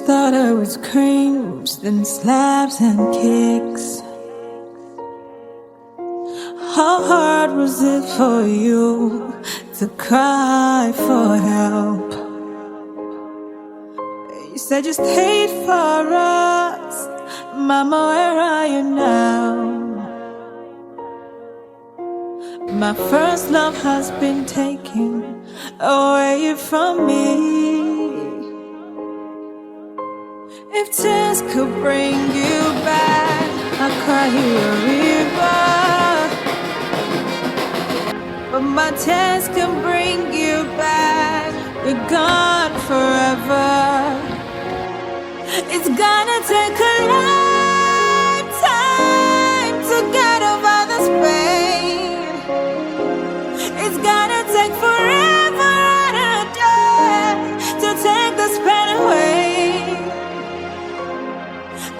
started with screams, then slaps and kicks. How hard was it for you to cry for help? You said you stayed for us. Mama, where are you now? My first love has been taken away from me. If tears could bring you back, I'd cry you a river. But my tears can bring you back. You're gone forever. It's gonna take a lifetime to get over this pain. It's gonna take forever and a day to take this pain away.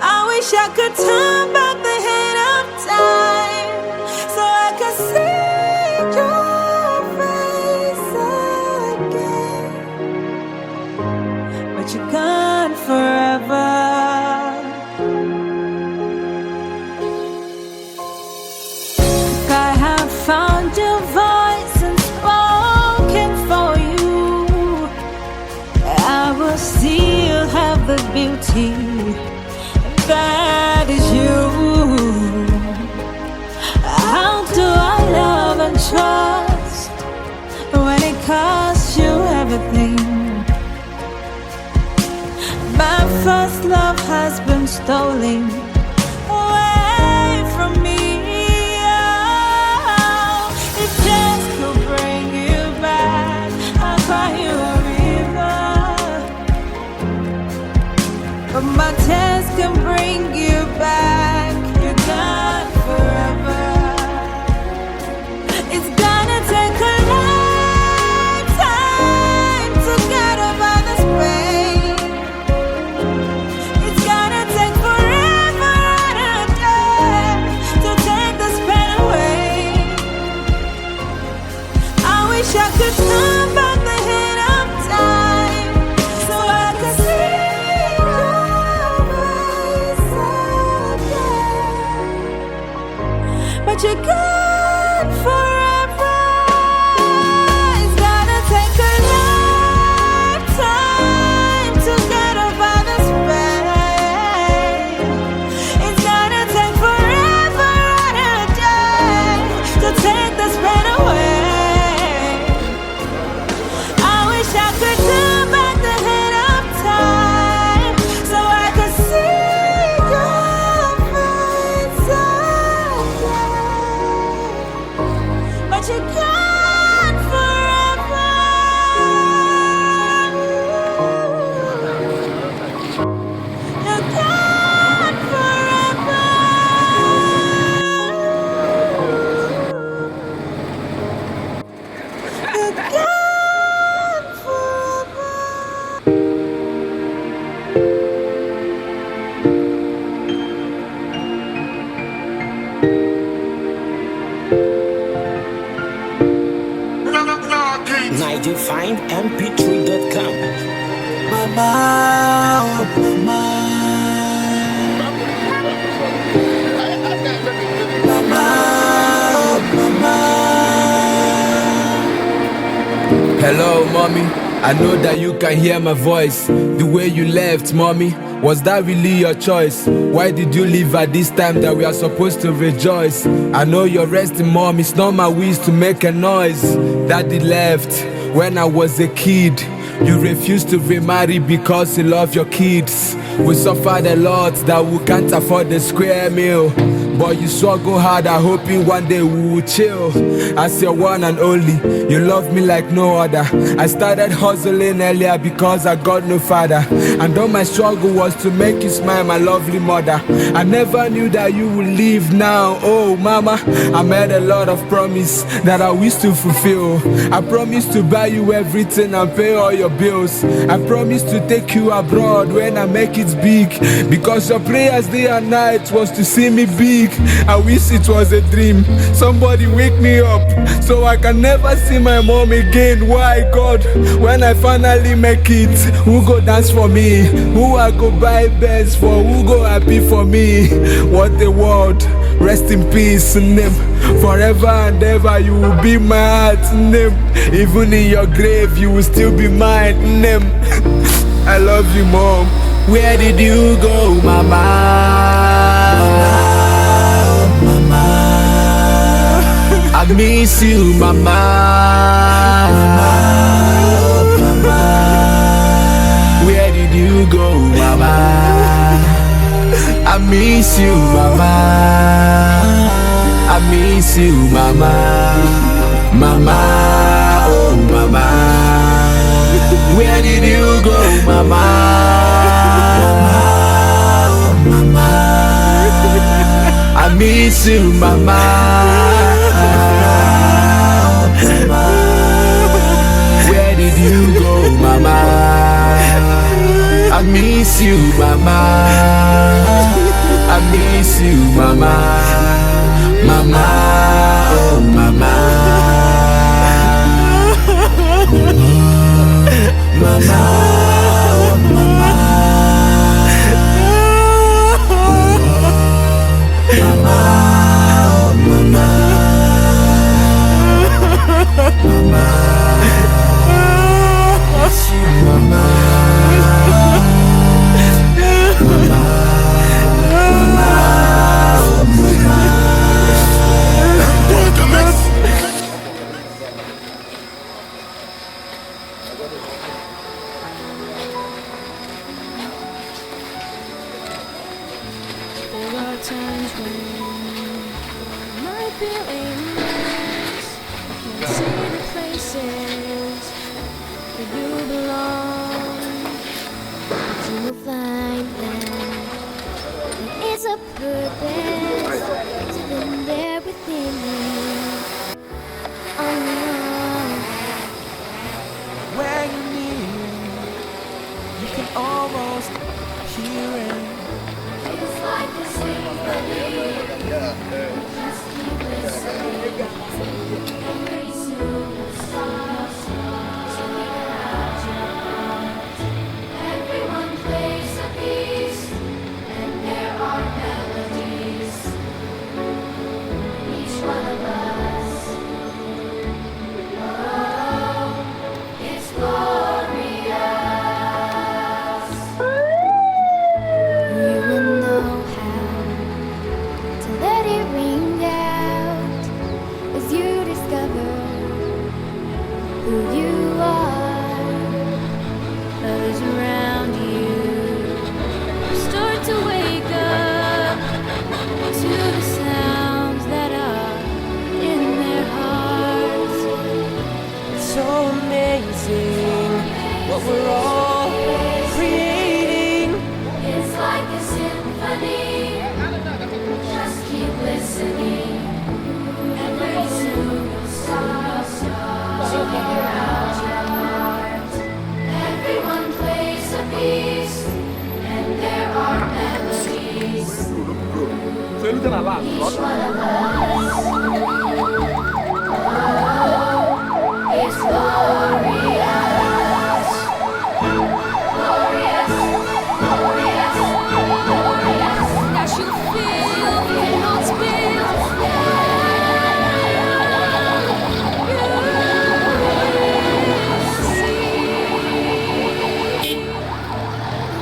I wish I could turn back the hand of time so I could see your face again. But you're gone forever. If I have found your voice and spoken for you, I will still have the beauty that is you. How do I love and trust when it costs you everything? My first love has been stolen away from me. Oh, if tears could bring you back, I'll cry you a river. But my tears can bring you back. You're gone forever. It's gonna take a lifetime to get over this pain. It's gonna take forever and a day to take this pain away. I wish I could turn back the hand of time so I could see but you're gone forever. It's gonna take a lifetime to get over this pain. It's gonna take forever and a day to take this pain away. I wish I could turn back the hand of time so I could see your face again. But you're gone forever. You're gone forever. You're gone forever. NigelFindMP3.com. Mama, oh mama, mama, oh mama. Hello, mommy. I know that you can hear my voice. The way you left, mommy, was that really your choice? Why did you leave at this time that we are supposed to rejoice? I know you're resting, mom. It's not my wish to make a noise. Daddy left when I was a kid. You refused to remarry because you love your kids. We suffered a lot that we can't afford the square meal. But you struggle hard, I hoping one day we will chill. As your one and only, you love me like no other. I started hustling earlier because I got no father. And all my struggle was to make you smile, my lovely mother. I never knew that you would leave now. Oh mama, I made a lot of promise that I wish to fulfill. I promised to buy you everything and pay all your bills. I promise to take you abroad when I make it big. Because your prayers day and night was to see me big. I wish it was a dream. Somebody wake me up so I can never see my mom again. Why God? When I finally make it, who go dance for me? Who I go buy beds for? Who go happy for me? What a world. Rest in peace, name. Forever and ever you will be my heart, name. Even in your grave you will still be mine, name. I love you, mom. Where did you go, mama? Mama, I miss you, mama. mama, Where did you go, mama? I miss you, mama. I miss you, mama. Mama, oh mama. Where did you go, mama? mama, I miss you, mama. Where did you go, mama? I miss you, mama. I miss you, mama. Mama, oh mama. mama, There are times when my feelings, I can't see the places where you belong. But you will find that there is a purpose hidden there within you. when you need, you can almost hear it. It's like a symphony. Just keep listening. Very soon it stops. So figure out your part. Everyone plays a piece, and there are melodies. Each one of us. Oh, it's glorious. You will know how to let it ring out as you discover who you are. Others around you start to wake up to the sounds that are in their hearts. It's so amazing what we're all creating. It's like a symphony. Just keep listening, and very soon you'll stop to figure out your part. Everyone plays a piece, and there are melodies. Each one of us. Oh, it's glorious. Glorious, glorious, glorious. That you feel, cannot spill.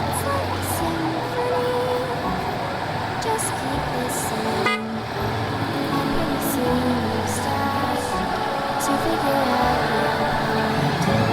It's like a symphony. Just keep listening, and pretty soon you start to figure out your part.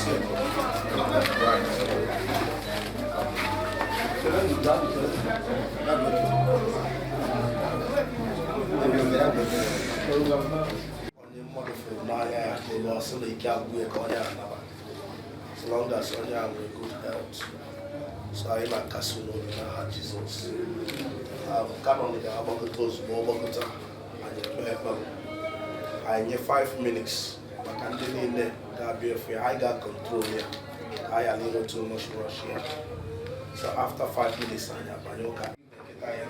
As long as you have good health. So I am a casino in Jesus. Come on, the Abagotos, Bobogota, and the Pepper. I need 5 minutes. But I'm doing there. I got control here. I am a little too much rush here. So after 5 minutes, I am a yoga. I am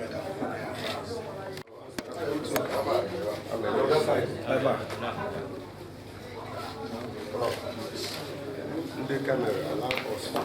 the camera allow us to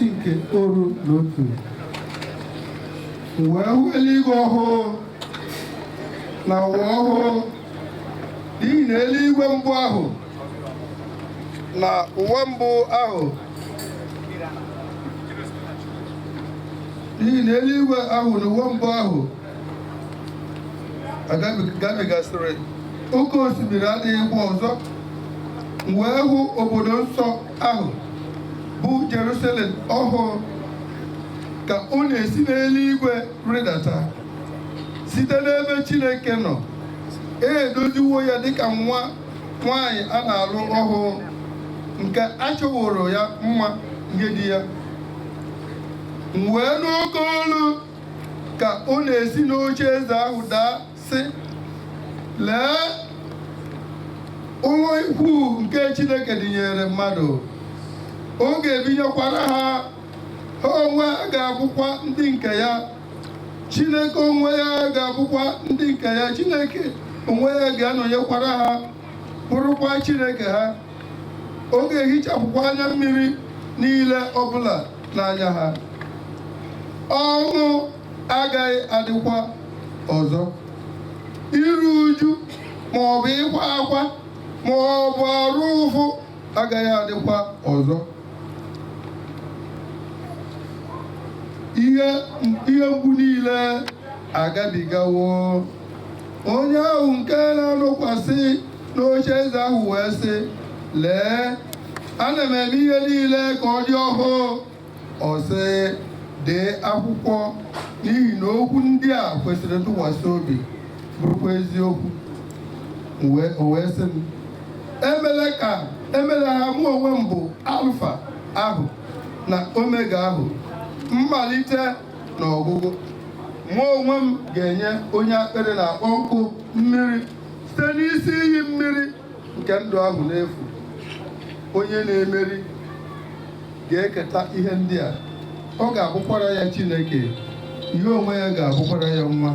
isi nke oru na otu wee hụ eluigwe ọhụụ na ụwa ọhụụ, n'ihi na eluigwe mbụ ahụ na ụwa mbụ ahụ agabigasịrị, oke osimiri adịghịkwa ọzọ. Wee hụ obodo nsọ ahụ bụ Jerusalem ọhụụ ka ọ na-esi n'eluigwe rịdata site n'ebe Chineke nọ, edoziwo ya dịka nwanyị a na-alụ ọhụụ, nke achọworo ya mma nye di ya. Wee n'oke olu ka ọ na-esi n'oche eze ahụ daa sị, lee, ụlọ ikwu nke Chineke dịnyere mmadụ, ọ ga-ebinyekwara ha onwe ga-abụkwa ndị nke ya. Chineke onwe ya ga-abụkwa ndị nke ya. Chineke onwe ya ga-anọnyekwara ha, bụrụkwa Chineke ha. Ọ ga-ehichapụkwa anya mmiri niile ọbụla n'anya ha. Ọṅụ agaghị adịkwa ọzọ, iru uju ma ọ bụ ịkwa akwa ma ọ bụ arụ ụfụ agaghị adịkwa ọzọ. Ihe mgbu niile agabigawo. Onye ahụ nke na-anọkwasị n'oche eze ahụ wee sị, lee, ana m eme ihe niile ka ọ dị ọhụụ. Ọ sị, dee akwụkwọ, n'ihi na okwu ndị a kwesịrị ntụkwasị obi, bụrụkwa eziokwu. O wee sị m, emela ha, mụ onwe m bụ Alfa ahụ na Omega ahụ, mmalite na ọgwụgwụ. Mụ onwe m ga-enye onye akpịrị na-akpọ nkụ mmiri site n'isi iyi mmiri nke ndụ ahụ n'efu. Onye na-emeri ga-eketa ihe ndị a. Ọ ga-abụkwara ya Chineke, ihe onwe ya ga-abụkwara ya nwa.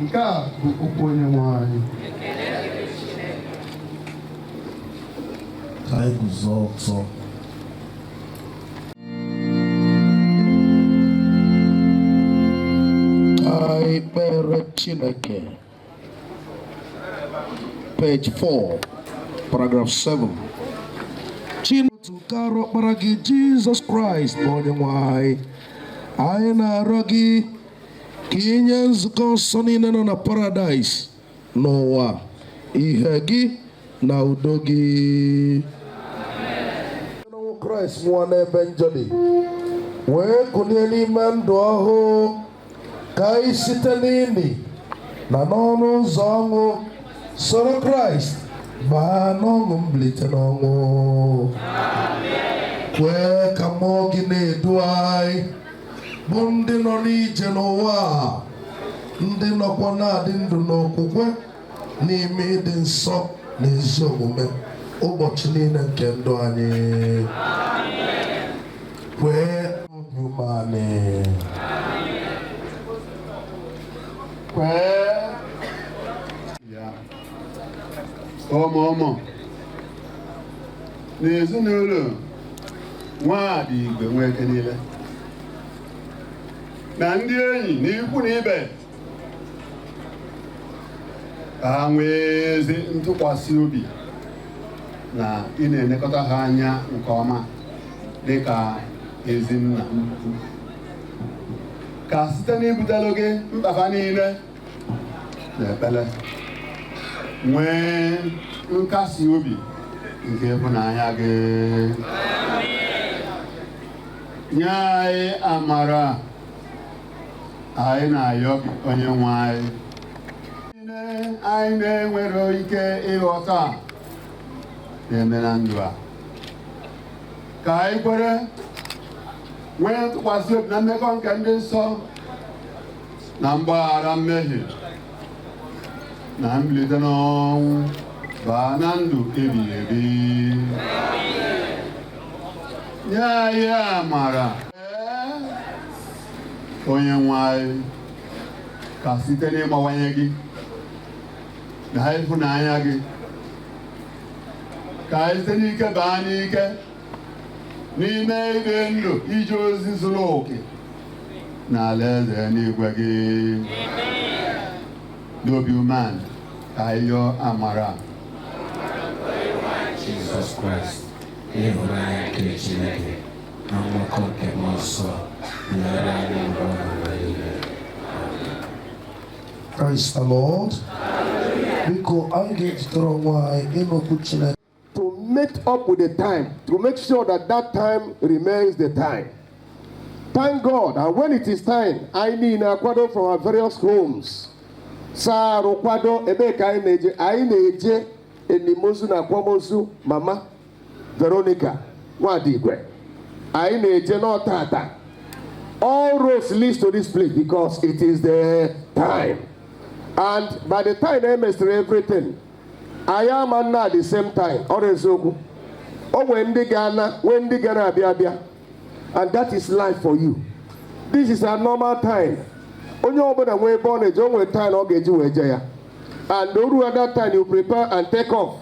Nke a bụ okwu Onyenwe anyị. Ka anyị guzo ọtọ. Anyị kpere Chineke. Page 4, paragraph 7. Chineke karo ọkpara gị Jizọs Kraịst bụ Onyenwe anyị. Anyị na-arịọ gị ka inye nzukọ nsọ niile nọ na paradaịs n'ụwa ihe gị na udo gị. Ọnwụ Kraịst nwụọ n'ebe njọ dị, wee kulie n'ime ndụ ọhụụ, ka anyị site n'ili na n'ọnụ ụzọ ọnwụ soro Kraịst baa n'ọṅụ mbilite n'ọnwụ. Kwee ka mmụọ gị na-edu anyị, bụ ndị nọ n'ije n'ụwa a, ndị nọkwa na-adị ndụ n'okwukwe n'ime ịdị nsọ na ezi omume ụbọchị niile nke ndụ anyị. Kwee obi umeanị. Kwee ya ọmụmụ n'ezinụlọ nwadigwe nweke niile, na ndị enyi na ikwu na ibe, ka ha nwee ezi ntụkwasị obi na ị na-elekọta ha anya nke ọma dị ka ezi nna. Ka site n'ibutelu gị mkpa ha niile na ekpere, nwee nkasi obi nke ịhụnanya gị. Nye anyị amara anyị na-ayọ gị Onyenwe anyị. Anyị na-enwere ike ịghọta na-eme na ndụ a, ka anyị kwere nwee ntụkwasị obi na mmekọ nke ndị nsọ na mgbaghara mmehie na mbilite n'ọnwụ baa na ndụ ebighị ebi. Nye anyị amara Onyenwe anyị, ka site n'ịgbawanye gị na ịhụnanya gị, ka anyị site n'ike baa n'ike, n'ime ide ndụ ije ozi zuru oke n'alaeze n'igwe gị. N'obi umeala ka anyị yọọ amara. Jesus Christ, ịhụnanya nke Chineke na mgbakọ nke mmụọ nsọ nyere anyị mgbe ọbụla niile. Praise the Lord. Biko anyị ga-ejitere onwe anyị ịnọkwu Chineke. To meet up with the time, to make sure that that time remains the time. Thank God, and when it is time, I need akwado from our various homes. Sa rokwado ebe ka anyị na-eje enimozu na akwamozu Mama Veronica nwadigwe. Anyị na-eje n'ọtata. All roads leads to this place because it is the time. And by the time they master everything, I am and at the same time. Orezoku. Oh, when they gana abia. And that is life for you. This is a normal time. Only open and way born a young way time or get you a jaya. And those at that time you prepare and take off.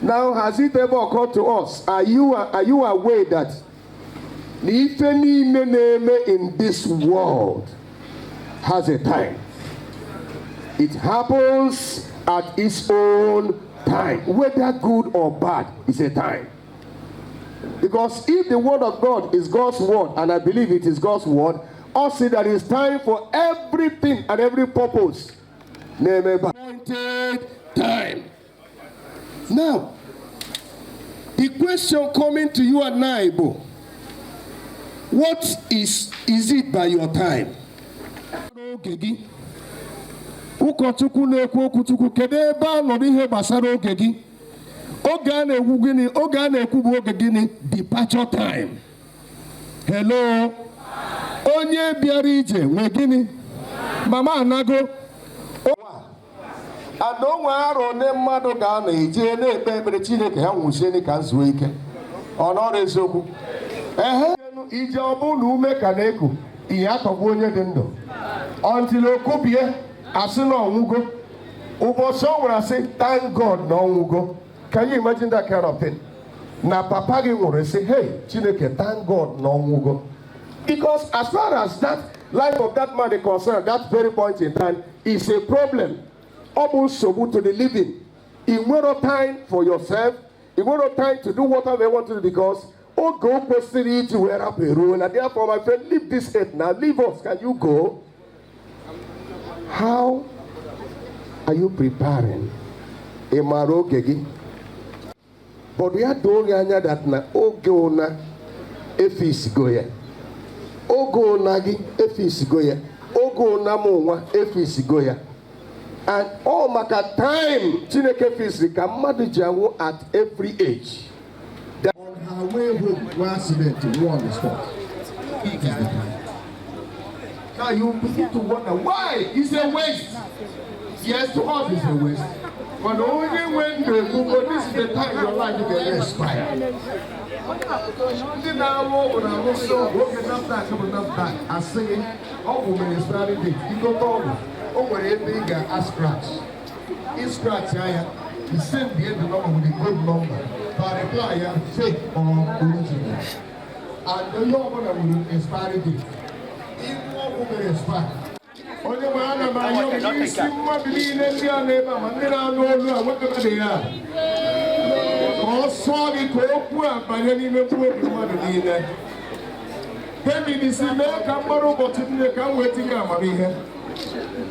Now, has it ever occurred to us? Are you aware that if any name in this world has a time? It happens at its own time, whether good or bad, is a time. Because if the word of God is God's word, and I believe it is God's word, also there is time for everything and every purpose. Name appointed time. Now, the question coming to you and I, what is it by your time? Ụkọchukwu na-ekwu okwuchukwu kedu ebe a nọ n'ihe gbasara oge gị? Oge a na-ekwu gịnị? Oge a na-ekwu bụ oge gịnị? Departure time. Hello. Onye bịara ije nwe gịnị? Mama anago. Ada onwe arọ ne mmadụ ga na-eje na-ekpe ekpere Chineke ha nwụchieni ka zuo ike. Ọ nọrọ eziokwu. Ije ọ bụ na ume ka na-eku ihe atọgbu onye dị ndụ. Until okubie asị na ọnwụgo. Ụbọchị ọ nwere asị thank God na ọnwụgo. Can you imagine that kind of thing? Na papa gị nwere sị hey Chineke thank God na ọnwụgo. Because as far as that life of that man is concerned, that very point in time is a problem. Almost so to the living. In no time for yourself, in no time to do whatever you want to do because oh go question to wear up a rule and therefore my friend leave this earth now, leave us. Can you go? How are you preparing a maro gegi? But we are doing that na ogona efis goye. Ogo nagi efis goye. Ogo namonwa efis goye. And all maka time Chineke fisi ka mmadụ ji anwụ at every age. On her way home, one accident, one spot. It is the time. Now you begin to wonder why it's a waste. Yes, to us it's a waste. But only when you go, this is the time your life you can expire. I say, all women is starting to go over everything a scratch. In scratch, he sent the end number with a good number. But reply, fake or original. And the young woman will expire it. If one woman expire. Only one my young is my belief in your neighbor, and then I know what they are. Also, the cook, but any member of money there. Maybe this is American Maro, but they can't wait to come here.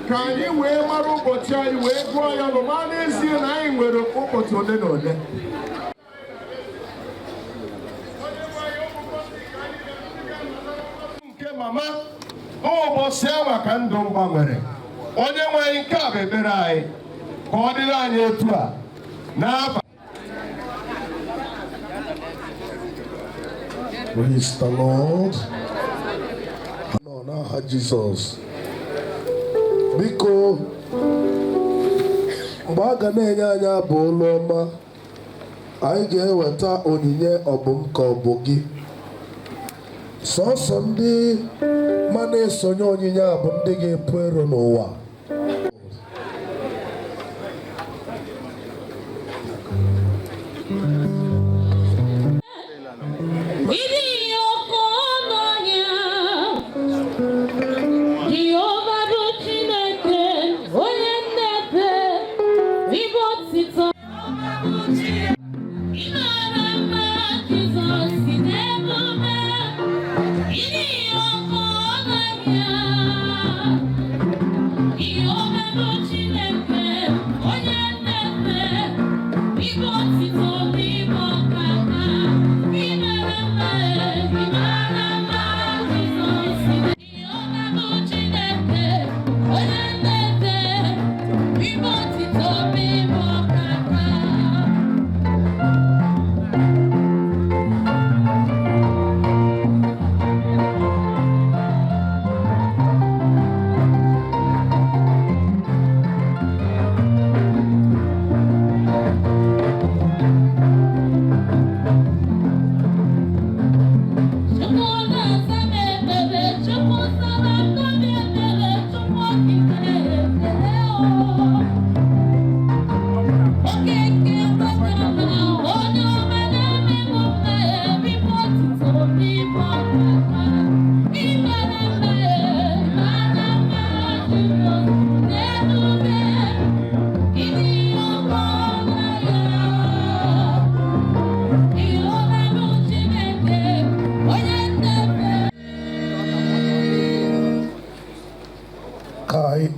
Can you wear Maro, but you wear Royal Romanes and I wear a cocoa to the Node? Mama, oh, Bosama can do Bangare. On your way in Cabe, Berai, Cordilan Yetua. Now, Praise the Lord. No, now Jesus. Biko mgbe a ga na-enye anyị abụ olu ọma anyị ga-eweta onyinye ọbụm ka ọ bụ gị sọsọ ndị ma na-esonye onyinye a bụ ndị ga-epu ero n'ụwa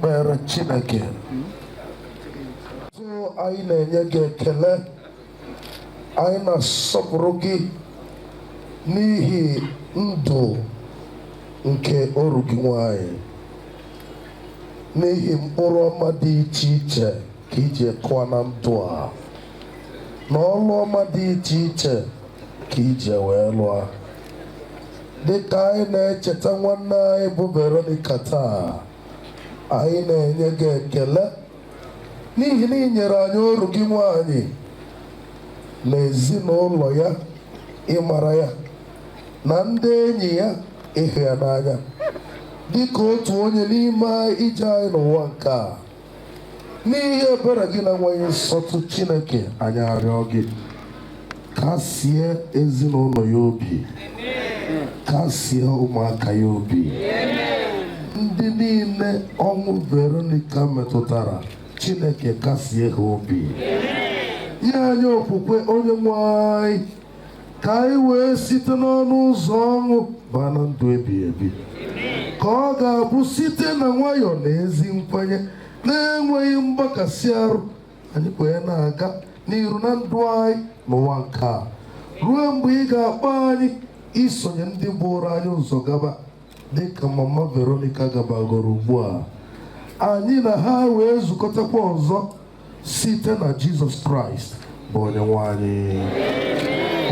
ekpere Chineke. So anyị na-enye gị ekele, anyị na-asọpụrụ gị n'ihi ndụ nke oru gị nwanyị, n'ihi mkpụrụ ọma dị iche iche ka iji kụọ na ndụ a, na ọlụ ọma dị iche iche ka iji wee lụọ. Dịka anyị na-echeta nwanne anyị bụ Veronica taa, anyị na-enye gị ekele n'ihi na ị nyere anyị oru gị nwanyị na ezinụlọ ya ịmara ya na ndị enyi ya ịhụ ya n'anya dịka otu onye n'ime ije anyị n'ụwa nke a. N'ihi ebere gị na nweghị nsọtụ Chineke, anyị arịọ gị kasie ezinụlọ ya obi, kasie ụmụaka ya obi, ndị niile ọnwụ Veronica metụtara, Chineke kasie ha obi. Nye anyị okwukwe onye nwe anyị, ka anyị wee site n'ọnụ ụzọ ọṅụ baa na ndụ ebighị ebi, ka ọ ga-abụ site na nwayọọ na ezi nkwenye na-enweghị mgbakasị arụ, anyị wee na-aga n'iru na ndụ anyị n'ụwa nke a, ruo mgbe ị ga-akpọ anyị isonye ndị bụrụ anyị ụzọ gaba dịka mama Veronica gabagoro ugbu a. Anyị na ha wee zukọtakwa ọzọ site na Jizọs Kraịst bụ onye nwe anyị.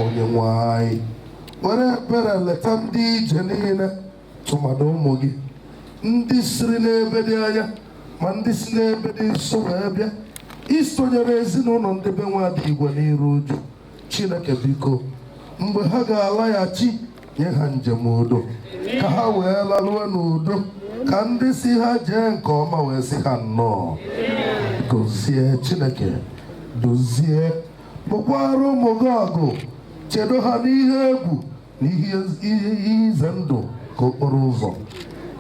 Onye nwe anyị, were ekpere leta ndị ije niile, tụmadụ ụmụ gị ndị siri n'ebe dị anya ma ndị si n'ebe dị nso wee bịa isonyere ezinụlọ ndị be nwadigwe n'iru uju. Chineke biko, mgbe ha ga-alaghachi, nye ha njem udo, ka ha wee lalue n'udo, ka ndị si ha jee nke ọma wee si ha nnọọ. Gozie Chineke, dozie, kpọkwara ụmụ gị ọgụ, chedo ha n'ihe egwu na ihe ize ndụ ka okporo ụzọ,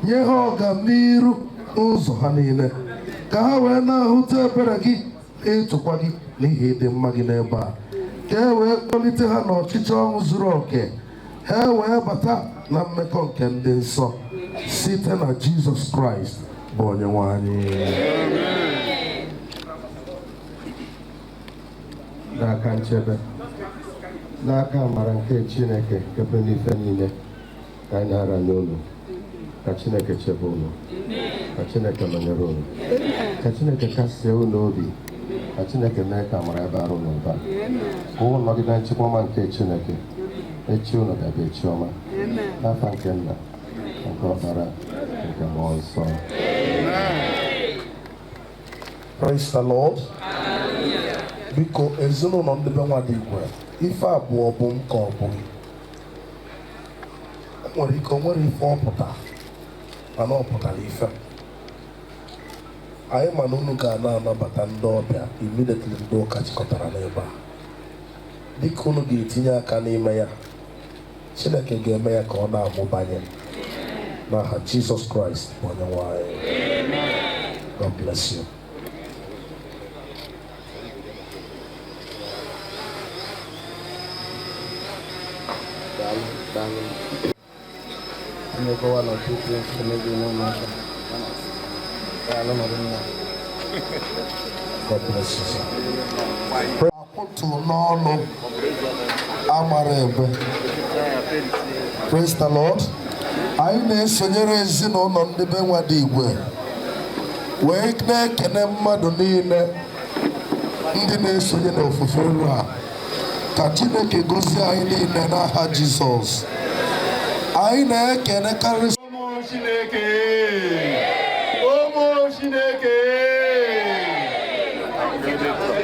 nye ha ọganiru ụzọ ha niile, ka ha wee na-ahụta ebere gị na ịtụkwa gị n'ihi ịdị mma gị n'ebe a, ka e wee kpọlite ha n'ọchịchị ọṅụ zuru oke, ha wee bata na mmekọ nke ndị nsọ site na Jizọs Kraịst bụ onye nwe anyị. N'aka nchebe, n'aka amara nke Chineke kebe n'ife niile, ka anyị na-ara n'ụlọ, ka Chineke chebe ụlọ, ka Chineke nọnyere ụlọ, ka Chineke kasie ụlọ obi, ka Chineke mee ka amara ebe arụ n'ụba, ka ụlọ nọgide nchekwama nke Chineke. Echi ụlọ ga-abịa echi ọma, n'afa nke Nna, nke Ọkpara, nke Mmụọ Nsọ. Praise the Lord. Biko ezinụlọ ndị be nwadigwe, ife abụọ bụ m ka ọ bụghị. Nwere ike o nwere ife ọ pụta, mana ọ pụtara ife. Anyị ma na unu ga-anabata ndị ọbịa immediately ndị ụka chịkọtara n'ebe a. Dịka unu ga-etinye aka n'ime ya, Chineke ga-eme ya ka ọ na-amụbanye n'aha Jizọs Kraịst bụ onye nwe anyị. God bless you. God bless you, sir. Akwụtụ n'ọnụ amara ebe. Praise the Lord. Anyị na-esonyere ezinụlọ ndị be nwadigwe wee na-ekene mmadụ niile ndị na-esonye n'ofufe elu a, ka Chineke gozie anyị niile n'aha Jizọs. Anyị na-ekene karịsịa ụmụ Chineke, ụmụ Chineke.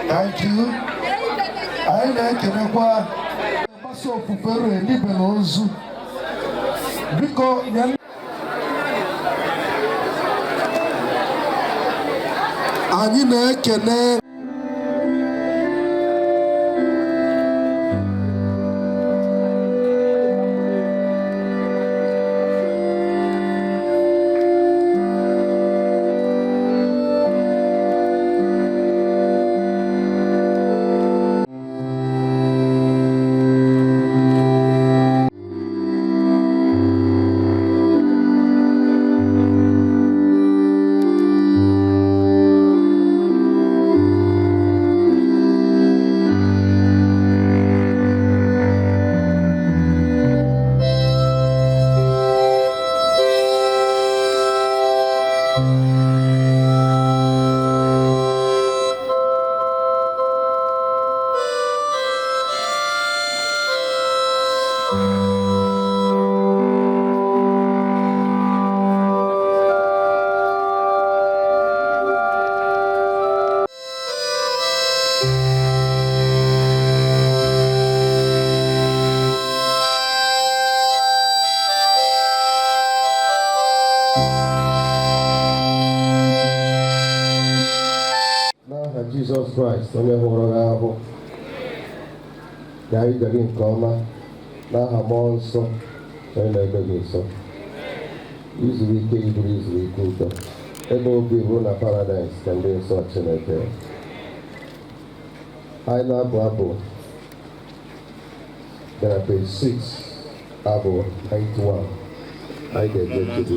Thank you. Anyị na-ekenekwa mgbasa ofufe elu edibela ozu. Biko nye anyị na-ekene Jesus Christ, onye hụrụ gị ahụ, ka ije gị nke ọma n'aha mmụọ nsọ onye na-ebe gị nsọ. Izuru ike iburu izuru ike ụtọ. Ebe obi bụ na Paradaịs ka ndị nsọ Chineke. Anyị na-abụ abụ na page 6 abụ 91. Anyị ga-eje to the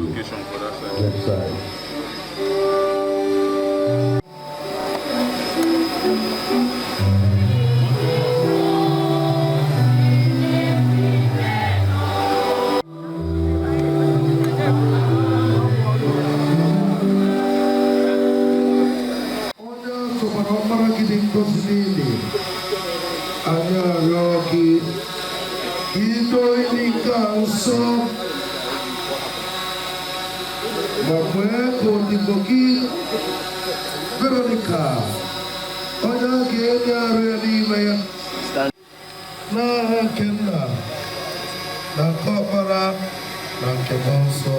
website. Veronica, onye ga-enye arụ ya n'ime ya n'aha nke Nna na nke Ọkpara na nke Mmụọ Nsọ.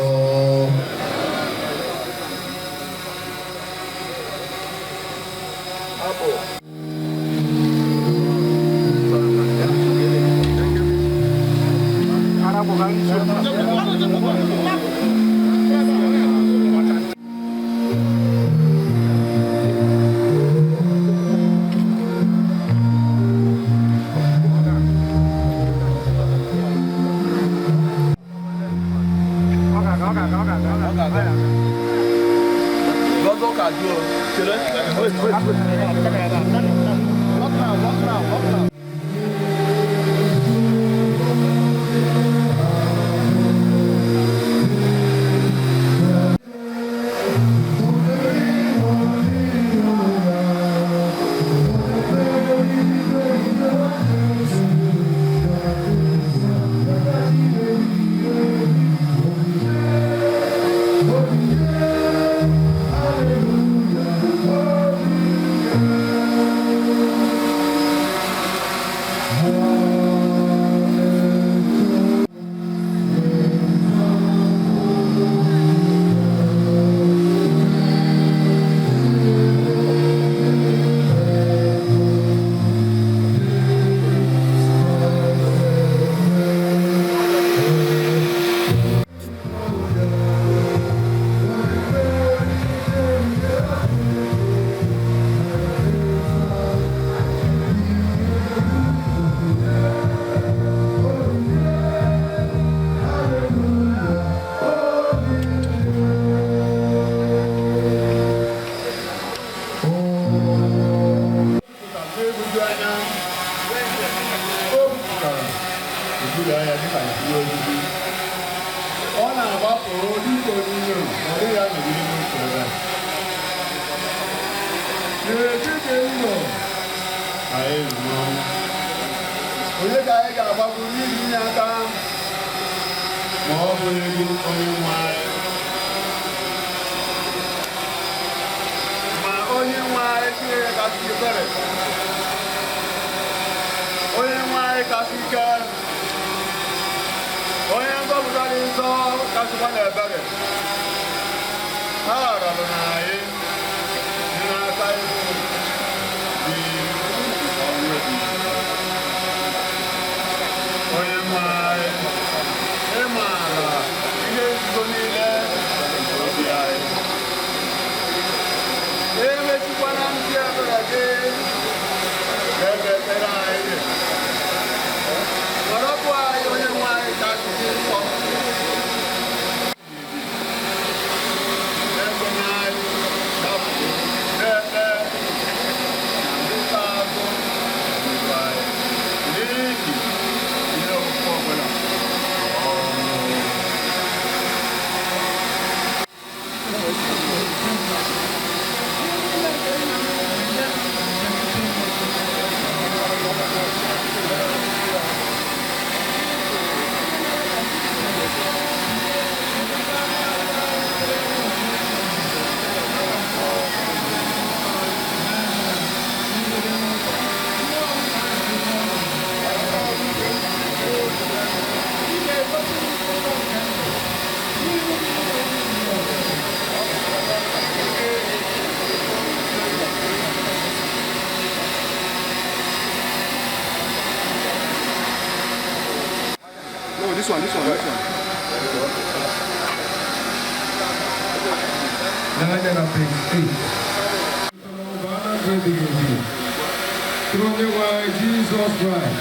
Jesus Christ.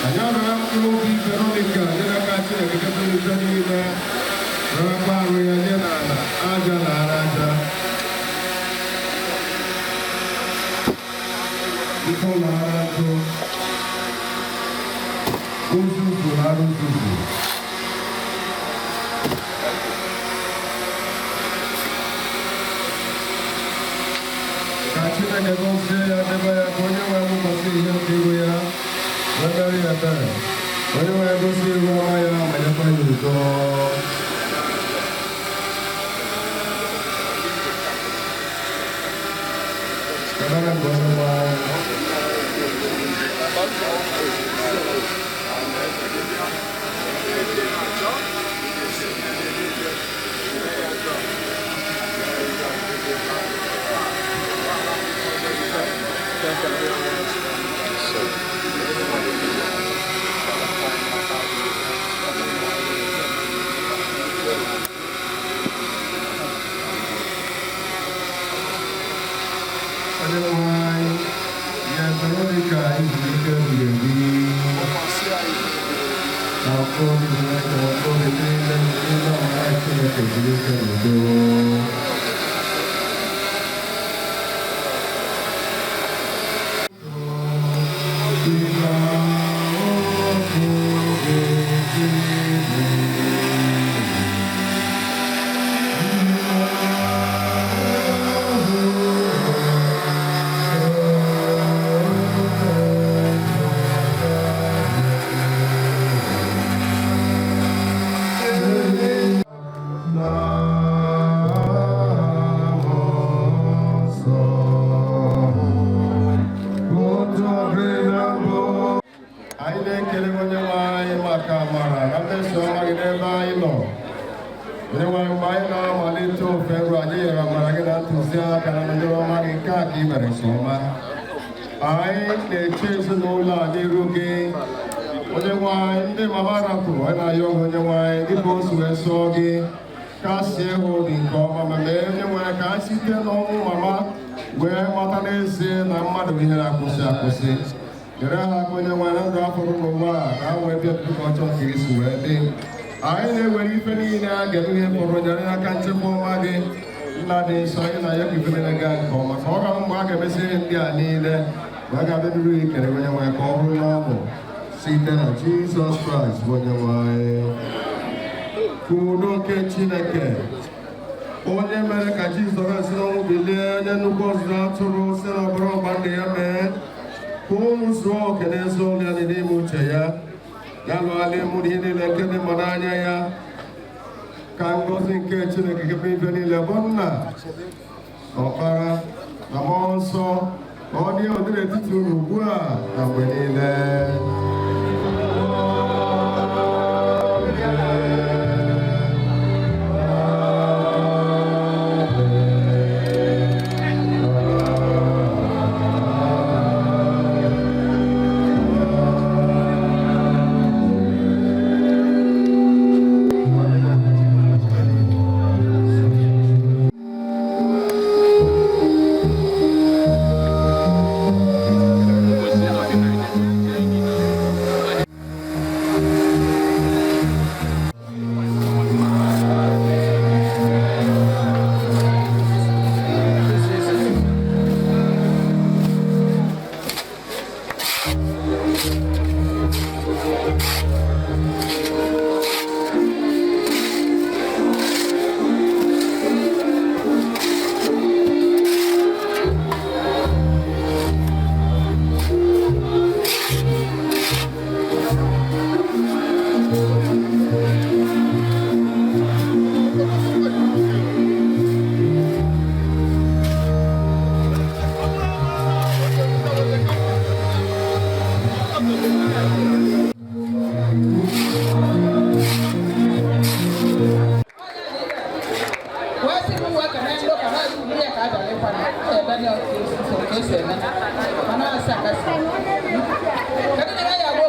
Anyara mkulubi Veronica, nina kachine kikapili zanile, rabaru ya nina aja na araja. Iko na arajo, uzuzu haruzuzu. Kachine negose ya deba ya konye wa mukasi ya kibu ya. Wandari ya tara. Konye wa gosi wa maya majafa yuto. Kadang gono wa. Otherwise, yeah, Veronica is legal to the our phone is like our phone is Jesus Christ, when you are Kudoke Chineke. Onye mere ka Jizọs n'ọnwụ bilie nye nnukwu ọzụzụ atụrụ si n'ọbara ọgbanje ya mee ka ụmụ zuo oke n'ezi olu ya n'ime uche ya ya lụọla ịmụ ihe niile nke dị mma n'anya ya ka ngọzi nke Chineke kebe ife niile bụ Nna Ọkpara na Mmụọ Nsọ ka ọ dị ụdị n'etiti unu ugbu a na mgbe niile.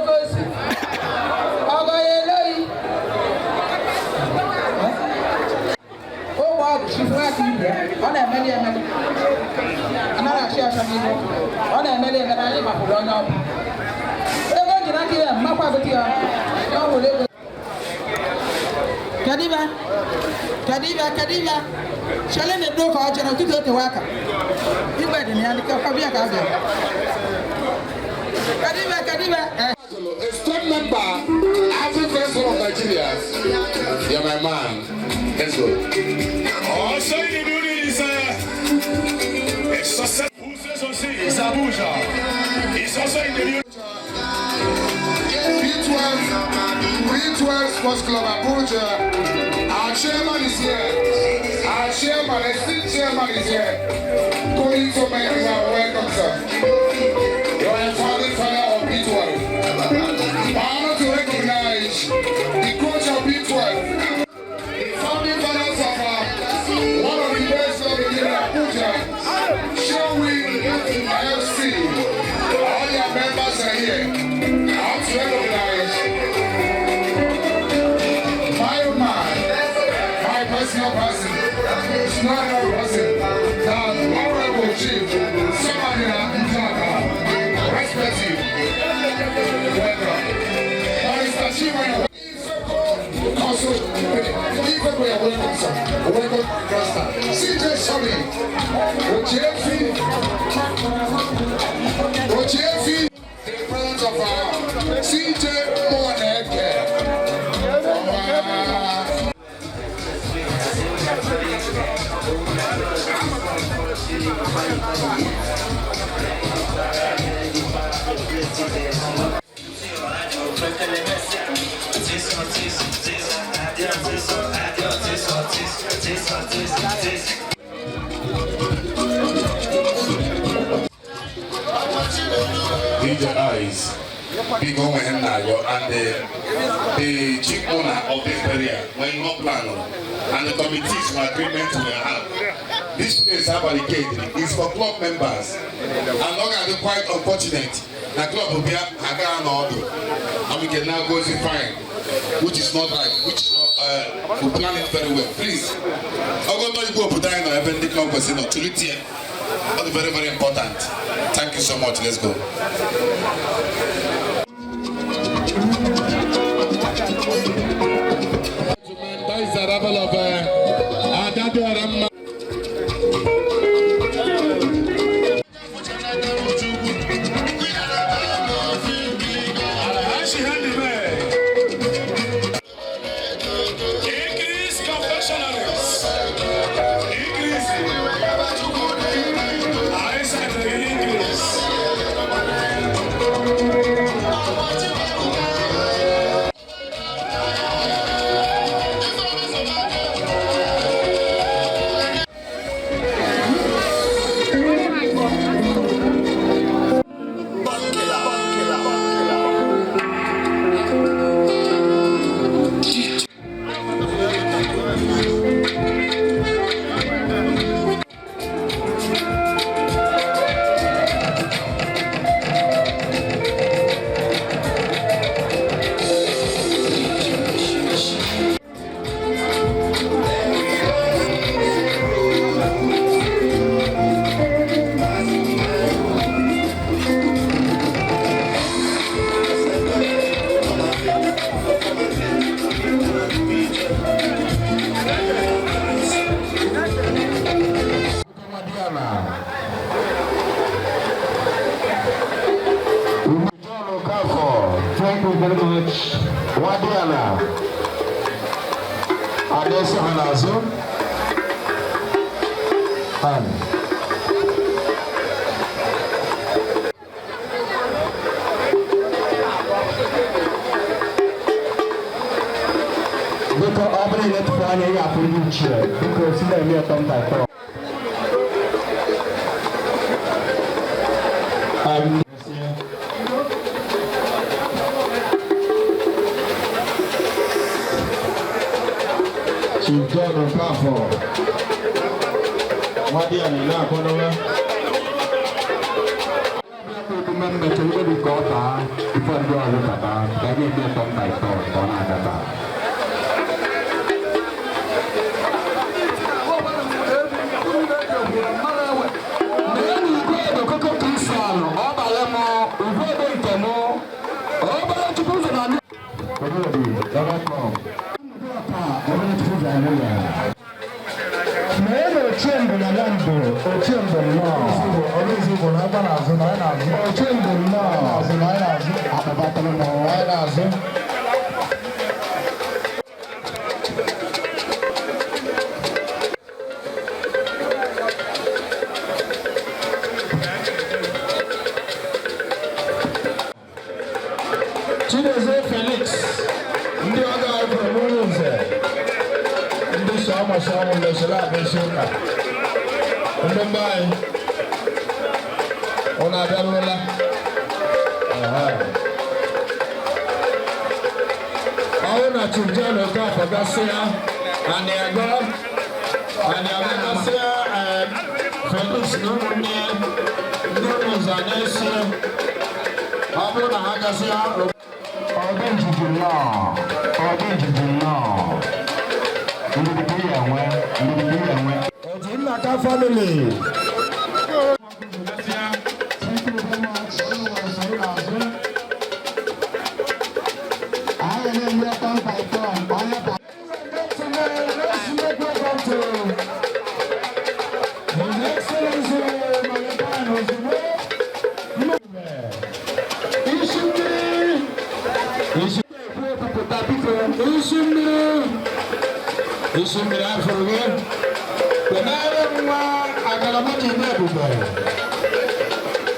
Okeosisi She's working here. On a million. Another share from you. On a million and I live up on up. They're going to not hear Mapa with you. Kadiva. Shall I do for our general to go to work? You better than the Kabia Kaza. Kadiva. A strong member, African Council of Nigeria. You're my man. Let's go. Also, the building is a success. It's Abuja. It's also in the new. B12 Sports Club Abuja. Our chairman is here. Our chairman, esteemed chairman is here. Going to make us welcome, sir. You are a founding father of B12. Honor to recognize the coach of B12. The founding fathers of one of the best of the Abuja. Showing FC. All your members are here. I want to recognize my personal person. It's not a person. The honorable chief. Somebody in Jakarta. Respect you. Welcome. Mr. Chief, also, even we are welcome, sir. Welcome, Pastor. CJ Shami. Ojefi, the presence of CJ Mourning. DJ Eyes, big woman and the chief owner of this area, when you not plan on, and the committees for agreement we have. This place have allocated is for club members, and long as it's quite unfortunate, the club will be a order, and we can now go to fine, which is not right, which we plan it very well. Please, I'm going to go put down on every club person to it here. That's very, very important. Thank you so much. Let's go. That is the level of Thank you very much. Wadiana. Adesso Hanazo. Because Aubrey let Friday after you cheer. Because he may come back. Chief John Okafo. Wadiana na konowe. Member to the Gota, before you are the Baba, I will be a top title for another.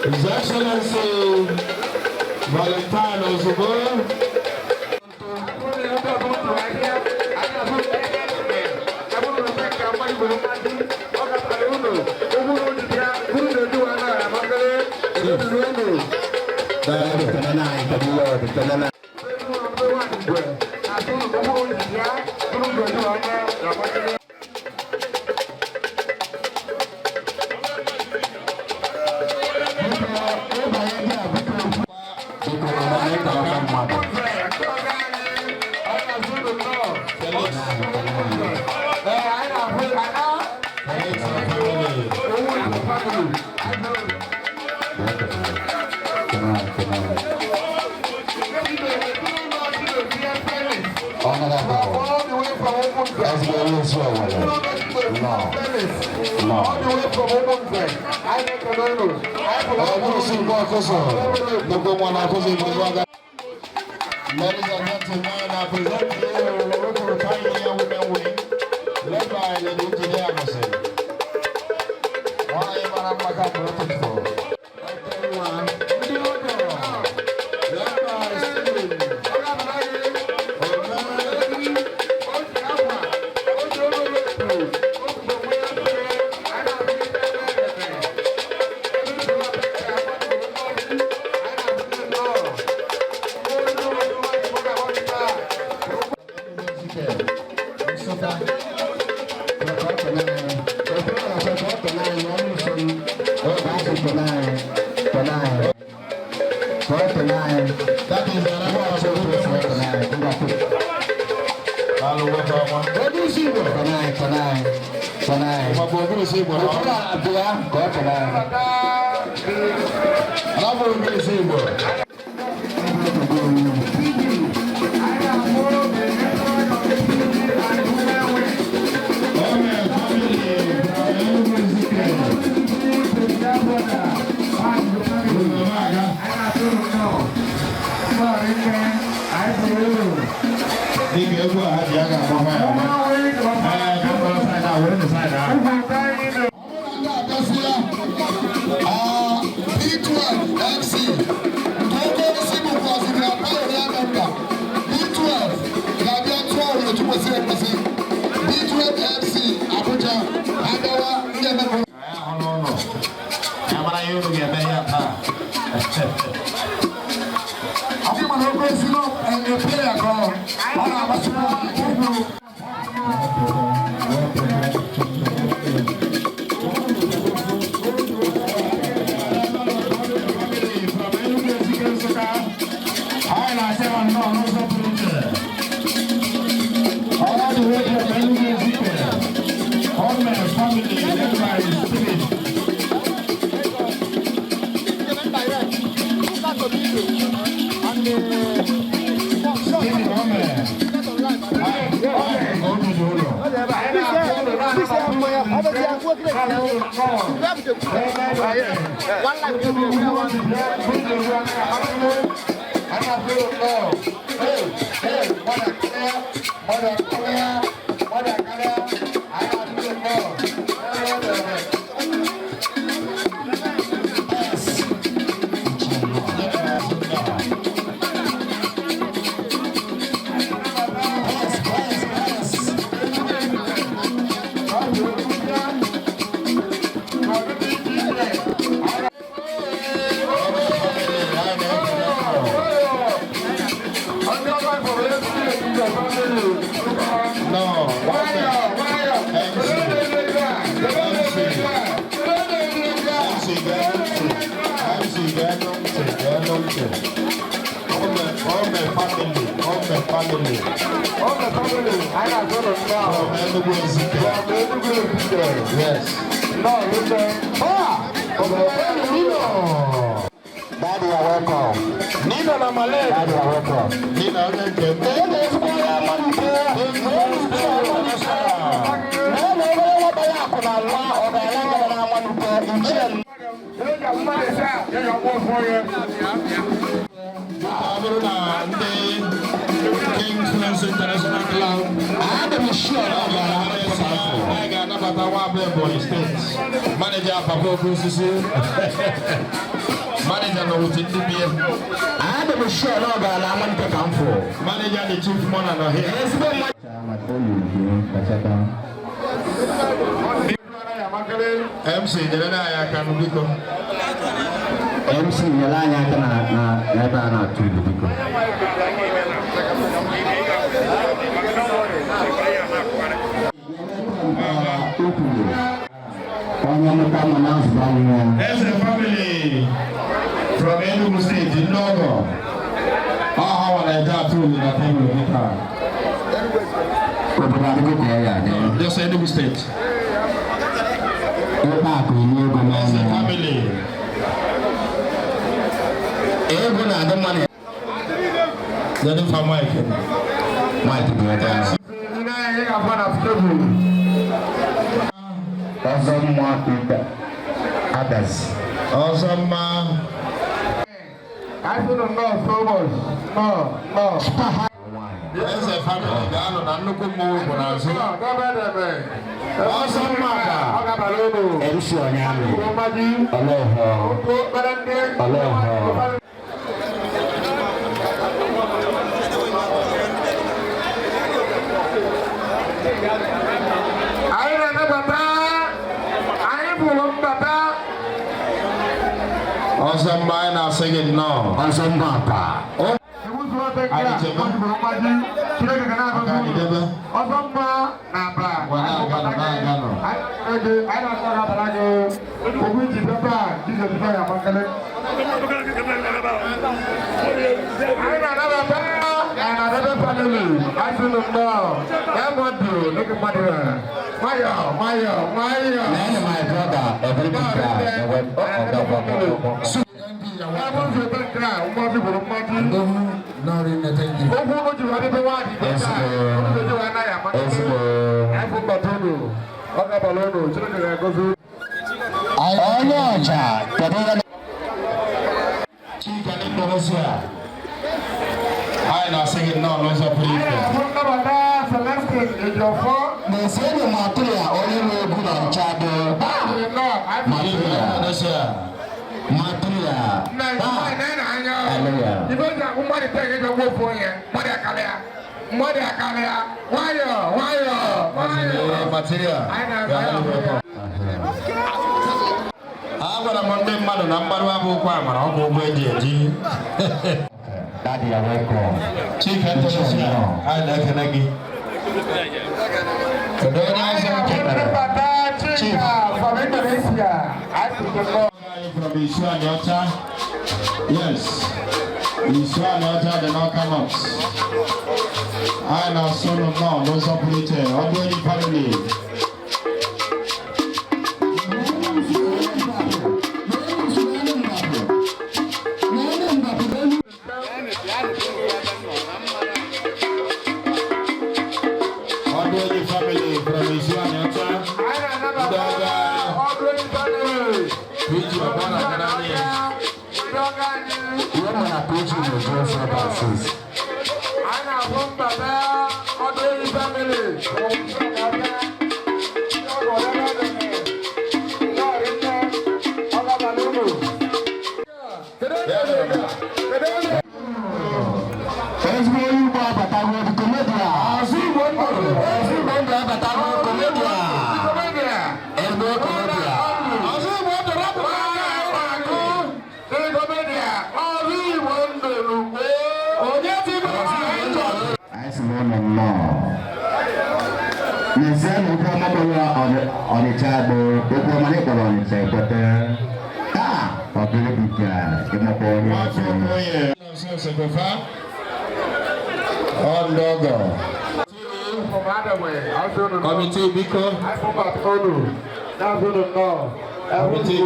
His Excellency Valentine Ozubo. Ladies and gentlemen, I present to you the local Pioneer Women Wing, led by Lady Engineer Amase. Why am I not looking for? Daddy, you're welcome. Nina na Malay. Daddy, you're welcome. Nina, King's International Club. I'm sure I got another boy states. Manager Papa Okeosisi. Manager no with the I'm sure I'm to come for. Manager the chief manager here. MC Jelena can become MC Jelana na never not to become. There's a family from Enugu State in Nogo. How I got through in a family with her. Just Enugu State. There's a family. Then for Mike. Awesome. I don't know so much. No. There's a family. I'm not going to move when I say, awesome. Awesome man, I'll sing it now. Awesome papa. Oh, I now sing it now, no so please. They say the material only way good on chado. Material. Daddy, you're welcome. Chicken, I like an egg. From Isua, yes, Isua, the Knockouts. I know son of God, those operator, I'm going to family. Preach your born again. You want to preach in the Jewish services. I know one Baba, other family. On the table, the woman is on the table, but Committee Biko. Committee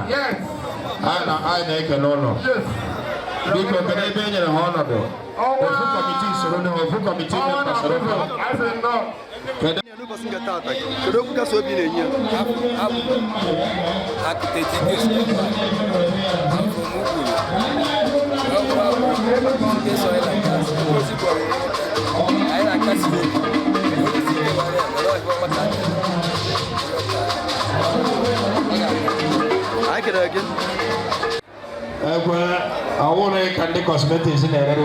Yes. I make a no. Yes. Because the name is honorable. The full committee surrounding the full committee members. I said no. I can again. I want to cut the cosmetics in there.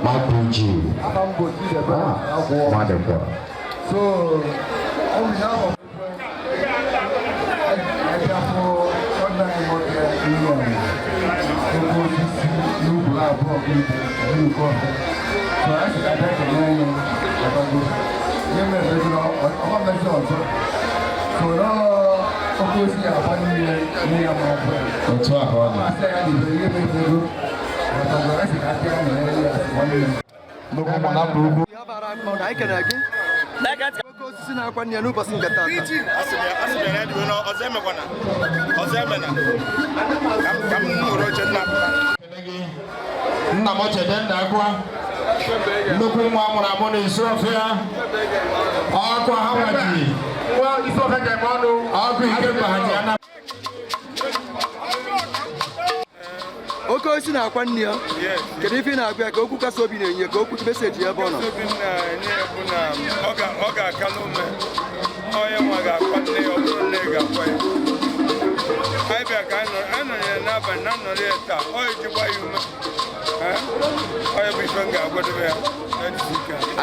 My PG. Wonderful. So, on behalf of I can again. Okeosisi Ukwulu no person get that. Nna mo chede nna akwa nnukwu nwa amụrụ amụ na isi ọfịa ọkwa ha nwaji isi ọfịa ga-eme ọnụ ọkụ ike mbahaji ana Okeosisi Ukwulu ya kedu ife na-agwa ka okwu kasị obi na-enye ka okwu meseji ebe ọ nọ ọ ga-aka n'ume onye nwa ga-akwa nne ya ọ bụrụ nne ga-akwa ya anyị bịa ka anyị nọ ya n'abalị na nnọrọ ya taa ọ ejikwa ya ume onye bụ ife m ga-agwadobe ya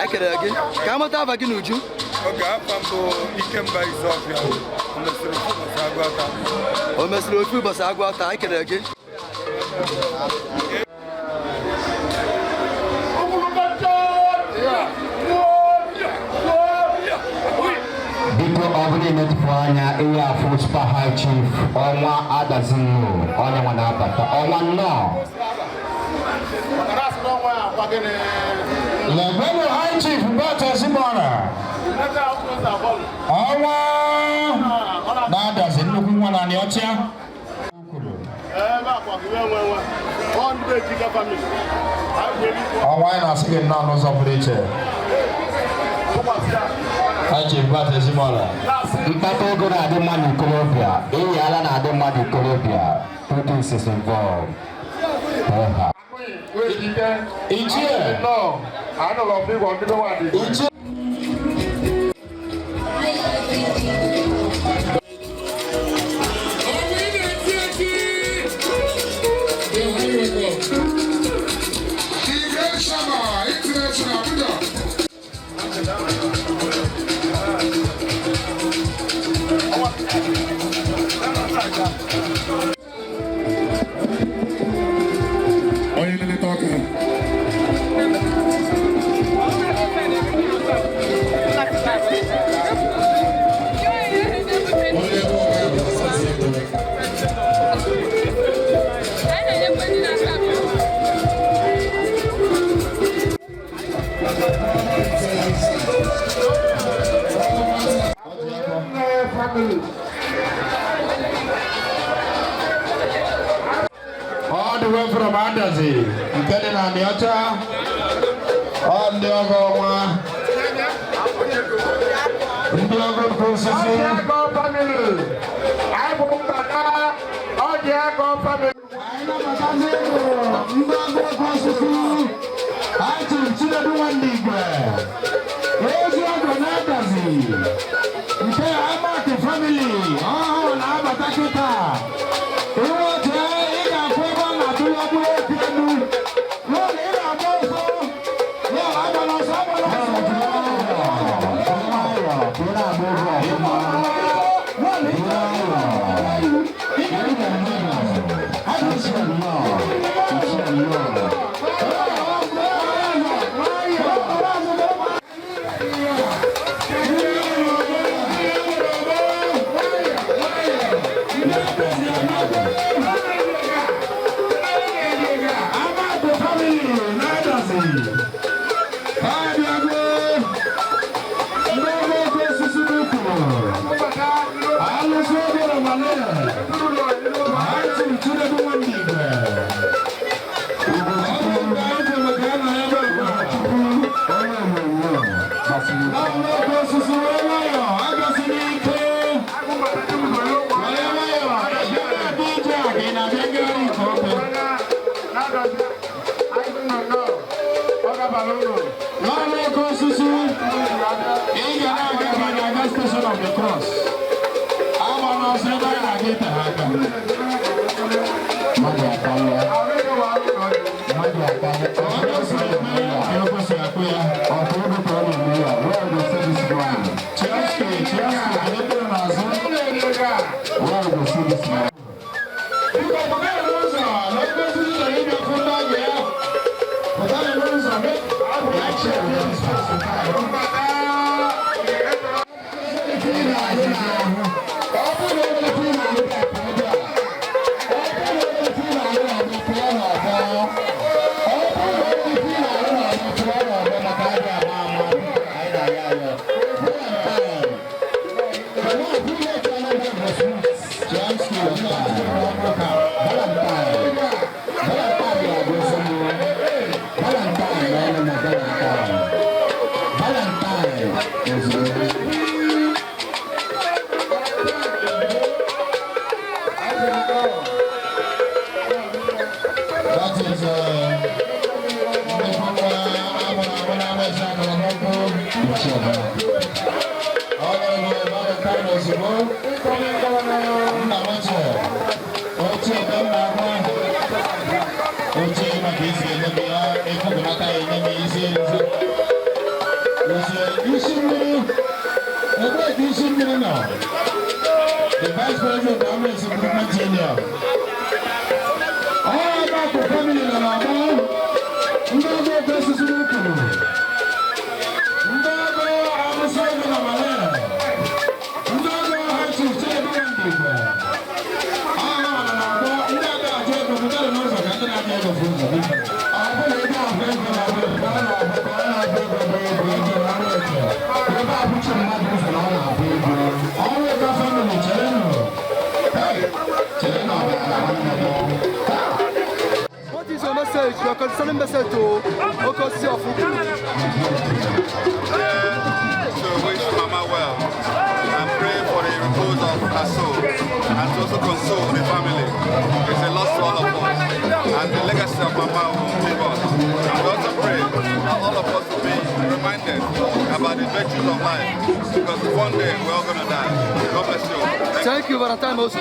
anyị kere gị ka amata afa gị n'uju oge afa mbụ Ikemba Izọfịa o mesịrị ofu ụbọchị agụ ata anyị kere gị Biko ọbụla emetụpụ anya ihe afọ Super High Chief ọnwa adazinu onye nwa na-abata ọnwa nnọọ Lebenu High Chief Bata Simona ọnwa na-adazi nnukwu nwa na ọchịa ọnwa anyị na-asị gị nnọọ n'ụzọ pụrụ iche High Chief Bata Simona mkpata ego na-adị mma n'ikolobịa enyi ala na-adị mma n'ikolobịa politics is involved Ichie Ichie na-adazi nke dị na ndị ọcha ọ ndị ọgọ ọnwa ndị ọgọ nke osisi family anyị bụ mbata ọ dị ego family anyị na-abatazi ndị ọgọ nke osisi anyị tụrụ chinedu nwadigwe ezi ọgọ na-adazi nke amaki family ọhụrụ na-abata kịta The Vice President of the Homeless Improvement Union. All about the family in Alabama. Ndago Okeosisi Ukwulu. Ndago Amusogo na Malaya. Ndago Hachi Chinedu Nwadigwe. Aha na Nabo ndago Ajego mutale n'ụzọ ka ndị na-aga ego fụzọ. Ọ bụrụ ebe ahụ ego na ebe ọ na-abụ ego bụ ego ego na arụ eke. Ebe a bụcha mmadụ ụzọ na ọ na-abụ ego. Ọrụ ego family chere nụ. What is your message, your concerning message to Okeosisi Ukwulu? To wish Mama well and pray for the repose of her soul and to also console the family. It's a loss to all of us and the legacy of Mama will live on. We also pray that all of us will be reminded about the virtues of life because one day we're all going to die. God bless you. Thank you for the time also.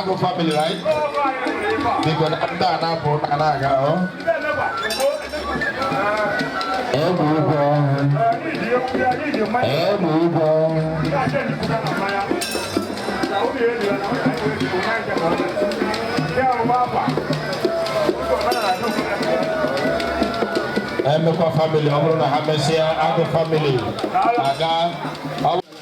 Ago family, right? Because I'm done now for Anaga. Emekwa family, ọ bụrụ na ha mesịa Agụ family aga family.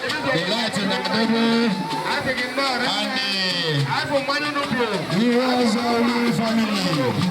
Delight Nwadigwe, and the Heroes Only family.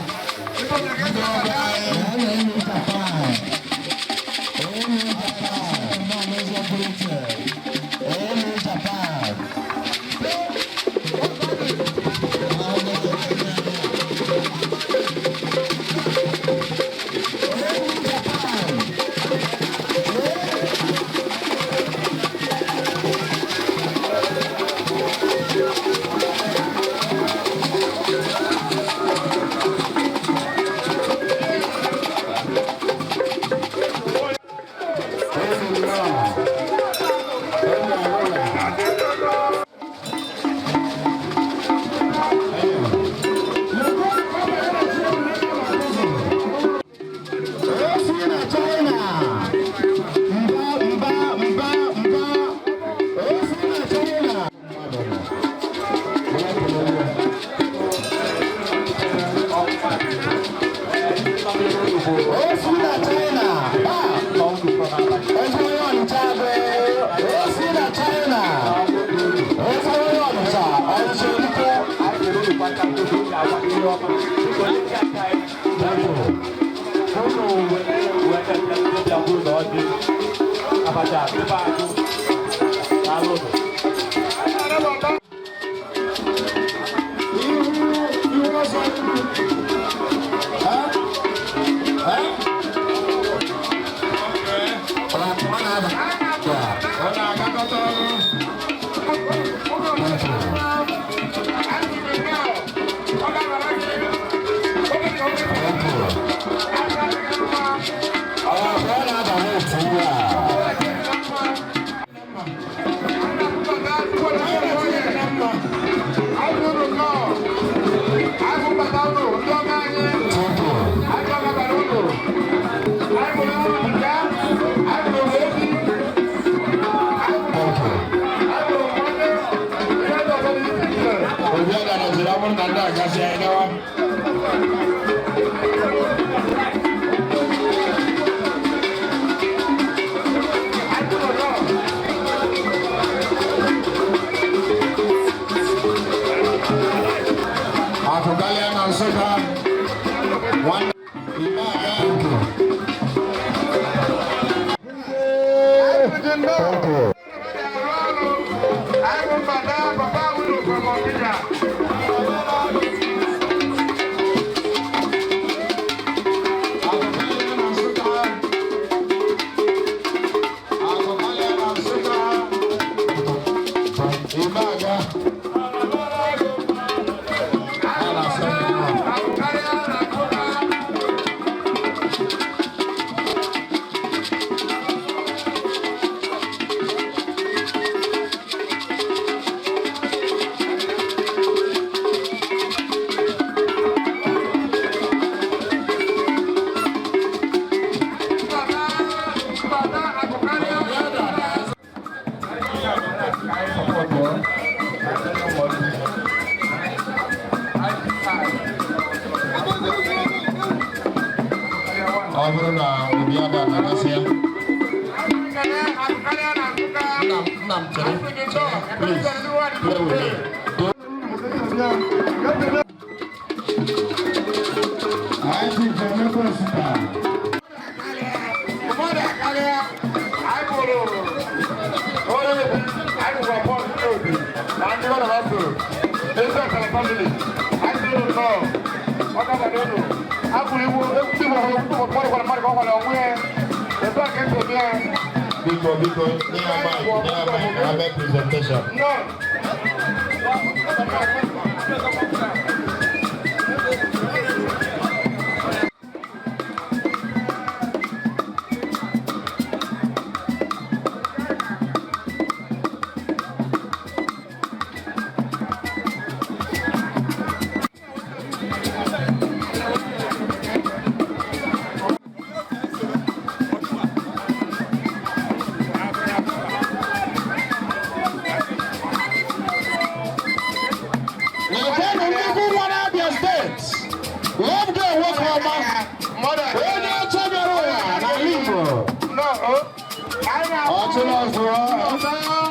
Ọtún lọ sọ̀rọ̀ ọ̀tá.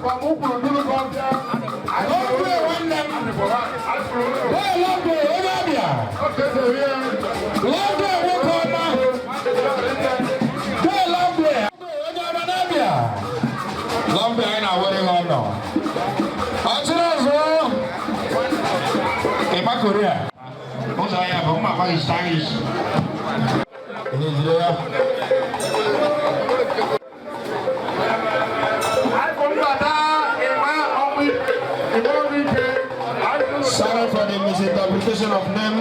from Ukwulu Dulu Gambia. Longway one name. Hey, Longway, Olabia. Longway one corner. Hey, Longway. Olabia. Longway ain't not wearing on now. In my Korea. Also, I have a map of Spanish. Sorry for the misinterpretation of name.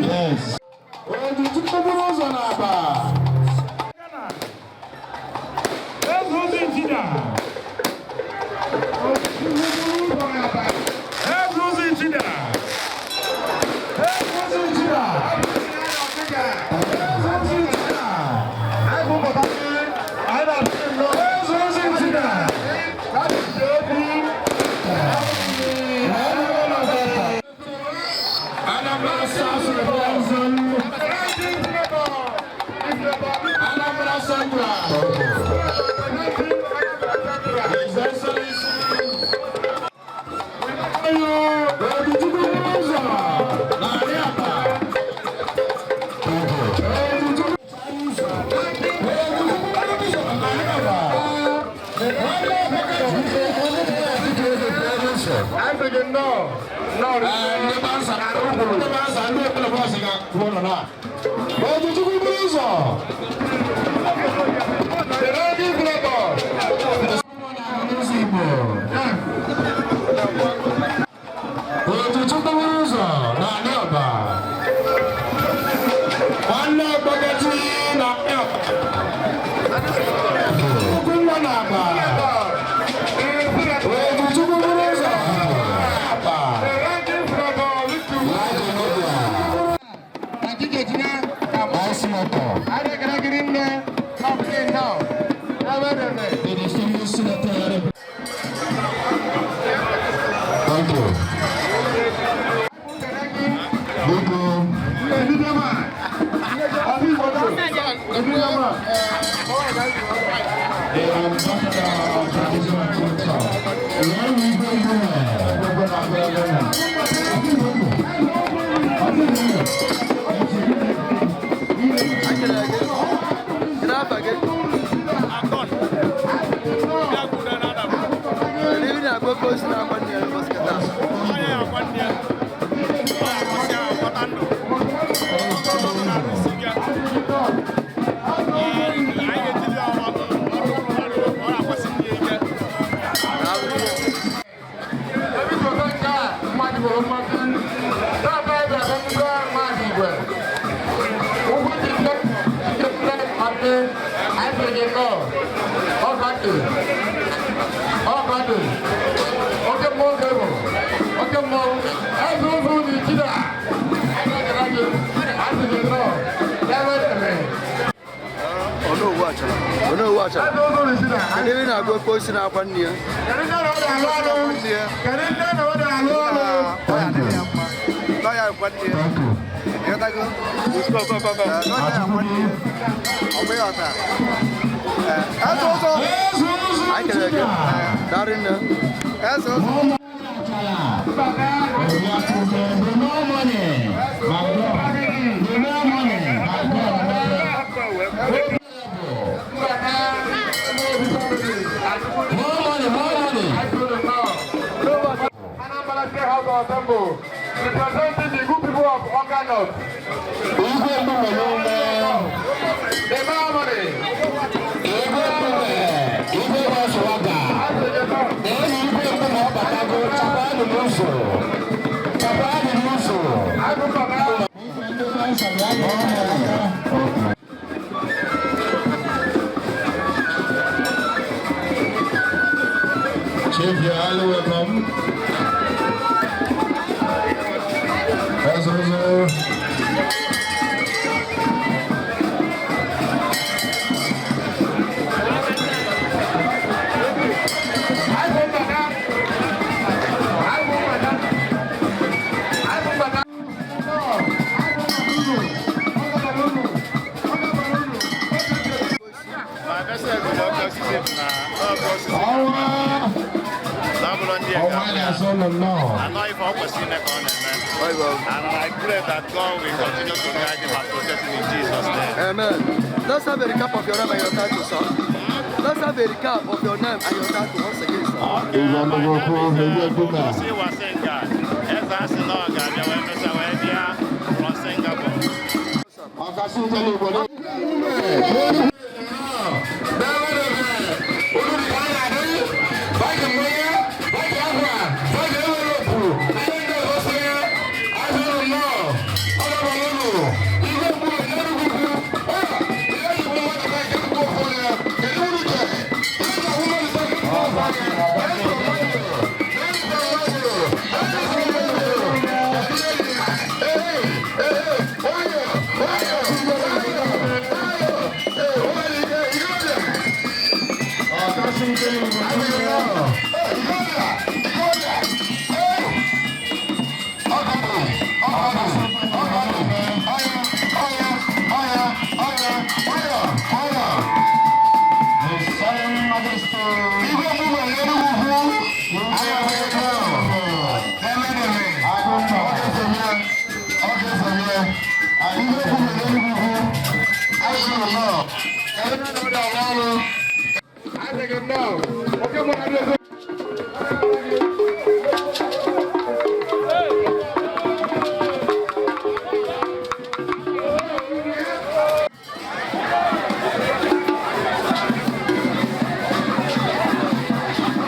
Yes. achara. Ono owu achara. Ndị na-agụ oke osi na-akwa nne ya. Lọ́yà ìpàdé yẹn. Yẹ́tàgó. Lọ́yà ìpàdé yẹn. Ọ̀gbẹ́ ọ̀tà. Ẹ̀sọ̀sọ̀. Àìkẹ̀lẹ̀ ẹ̀gẹ́. Dárí nà. Ẹ̀sọ̀sọ̀. Representing the good people of Okeosisi. The Mourning. Chief, you're all welcome. And I pray that God will continue to guide him and protect him in Jesus' name. Amen. Let's have a recap of your name and your title, sir. Let's have a recap of your name and your title once again, sir. Okay, my name is Okeosisi Ukwulu from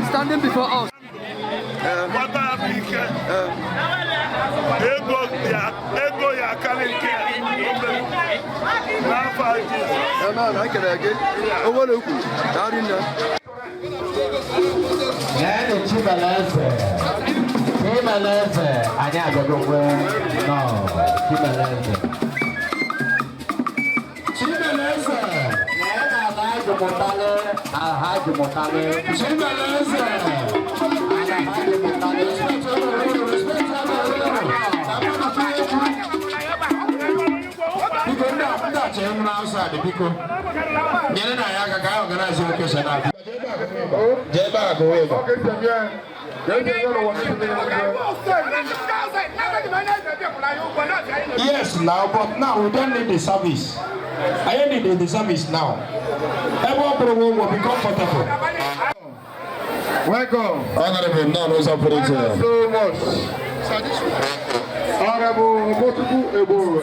Standing before us. Amen. I can again. Over the Ukwulu. Down in there. Yes, now, but now we don't need the service. I need the service now. Everyone will be comfortable. Welcome. Honorable non-operator. Thank you so much. Honorable Okeosisi Ukwulu.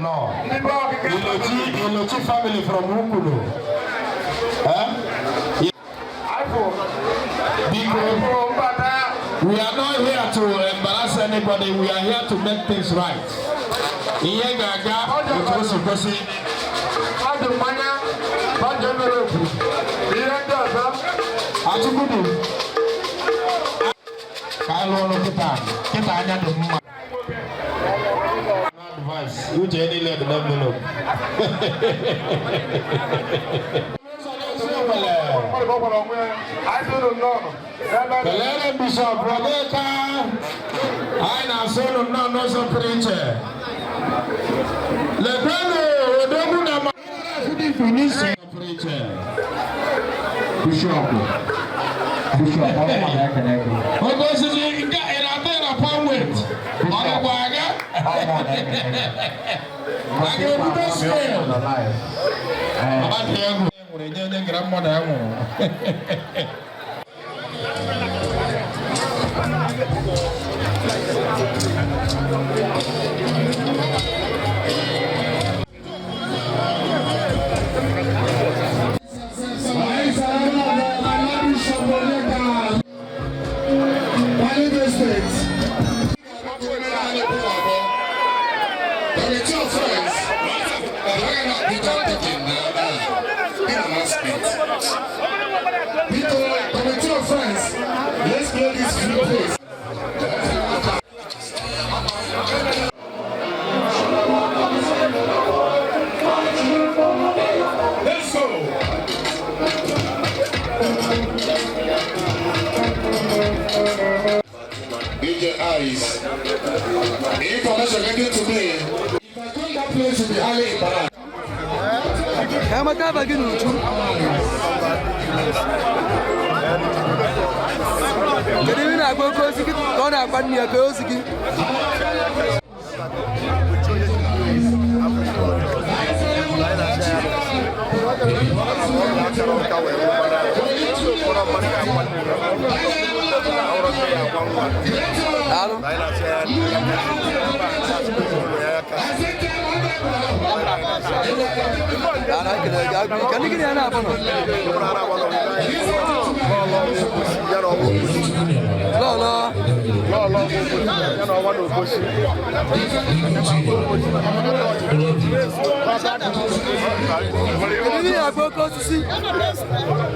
No. Ilochi family from Ukwulu. We are not here to embarrass anybody. We are here to make things right. house. You tell any level envelope. Pelele Bishop Rebecca. I na solo no so preacher. Lebano odogu na ma definition preacher. Bishop. Okeosisi inga era palm weight. Ona gwaga. Age buto scale. Baba tiago. Nye grandmother yangu. Let's play this few days. Let's go. DJ Eyes. Information getting to me. If I come that place to be highly embarrassed. I'm a guy again. Jadi ni nak kau sikit, kau nak pan ni kau sikit. Lalu. Kan ni anak apa no?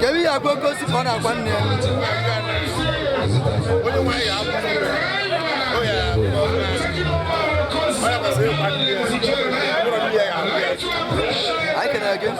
Kami aku kosi kona kwanne. I can again.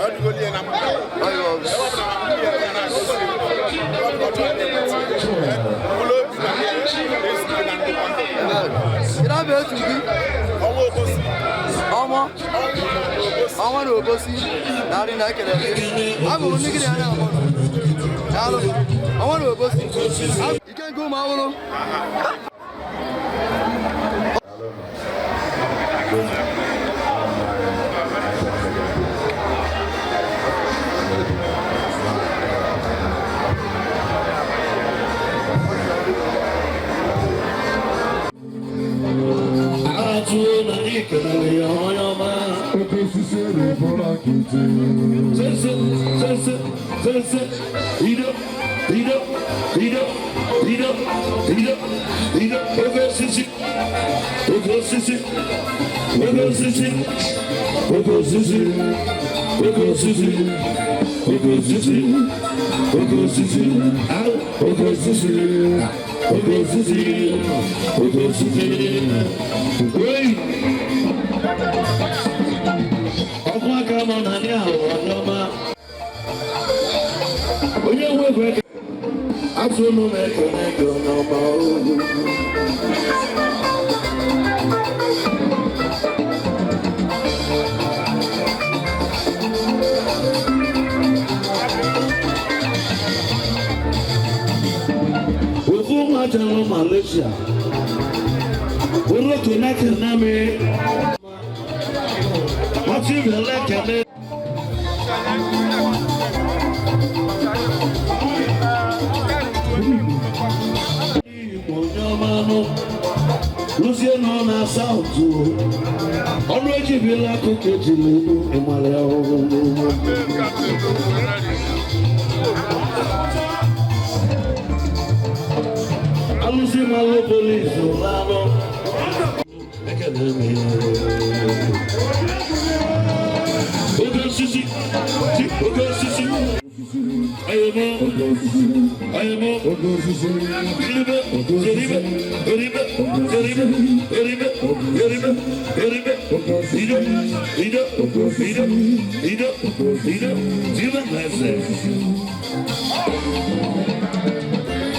Malaysia. We're looking at the name. What's your like? Luciano na South. Already be like a kitchen in Alusi malo police lano. Okeosisi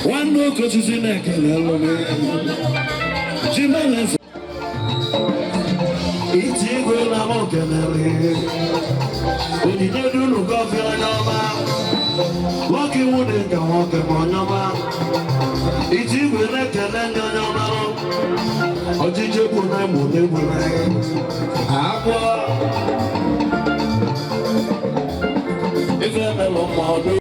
One more cause in a canal. Jimenez. It's a good amount of when you don't look off your number. Walking wouldn't go walk upon number. It's a good like a land on number. Or did you put my money when if I'm a long model.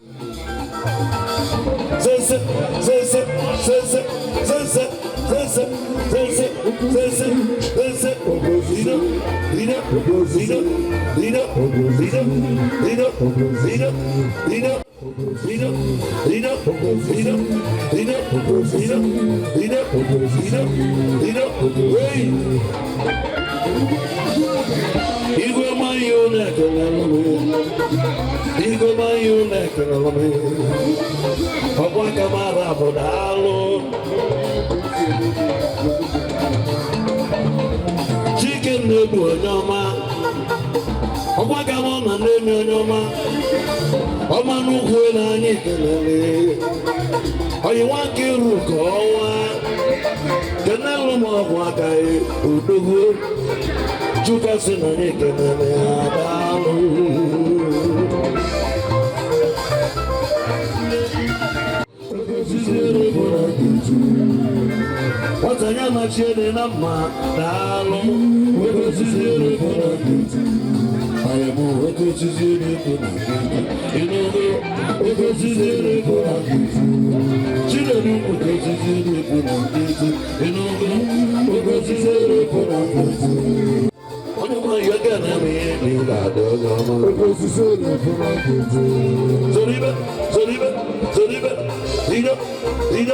Chicken nebu onyoma, ọkwa kama na nemi onyoma, ọma n'ukwu na anyị kelele, oyi nwanke iru ka ọnwa, kenelu m ọgwụ aka odogwu, chukasi na anyị kelele adalụ. What's a young machine in a man? What was his little for a good? I am what was his little for a good? You know, what was his little for a good? Children, what was his little for a good? You know, what was his little for a good? You're gonna be in the other. What was his little for a good? So leave it. Lead up. You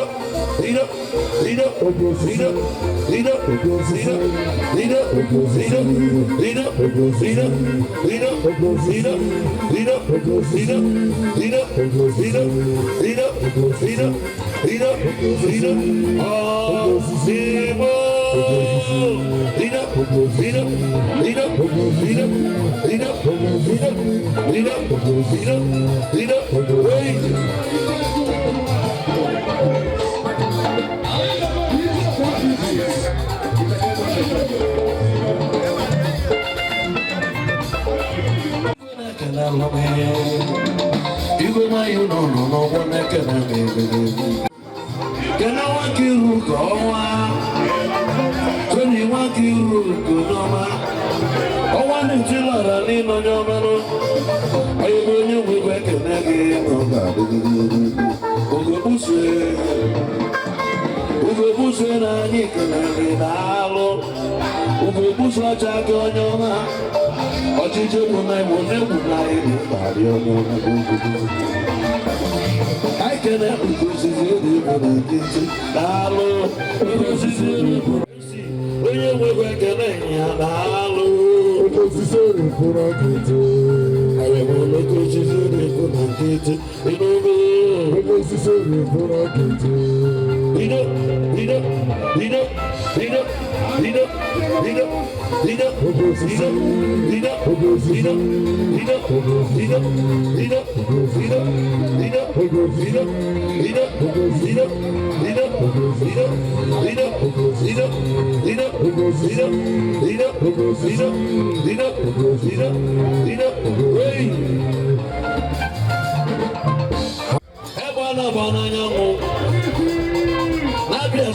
know, you know, one that can I want you to go on? 21 you go on. I want to tell her I lean on your mellow. I will you be back again. Ugobush and I need to be hollow. Ugobush like Jack on your mouth. What did you when I will never lie? I can have because it's really hello, because it's really when you were back again. Hello, because it's really for a kid. I will look at you for a kid. Because it's really for a kid.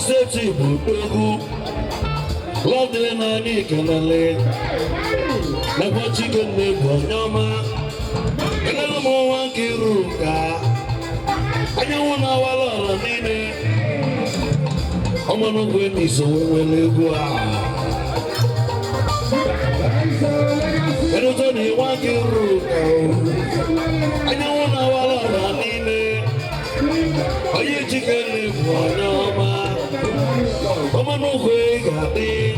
Safety, love the nanny can lay. Like what chicken live on your man. And a little more one kiruka. I don't want our lady. I'm gonna win me so when you go out. And it's only one kiruka. I don't want our lady. Are you chicken live on your man? Come on, away, got it.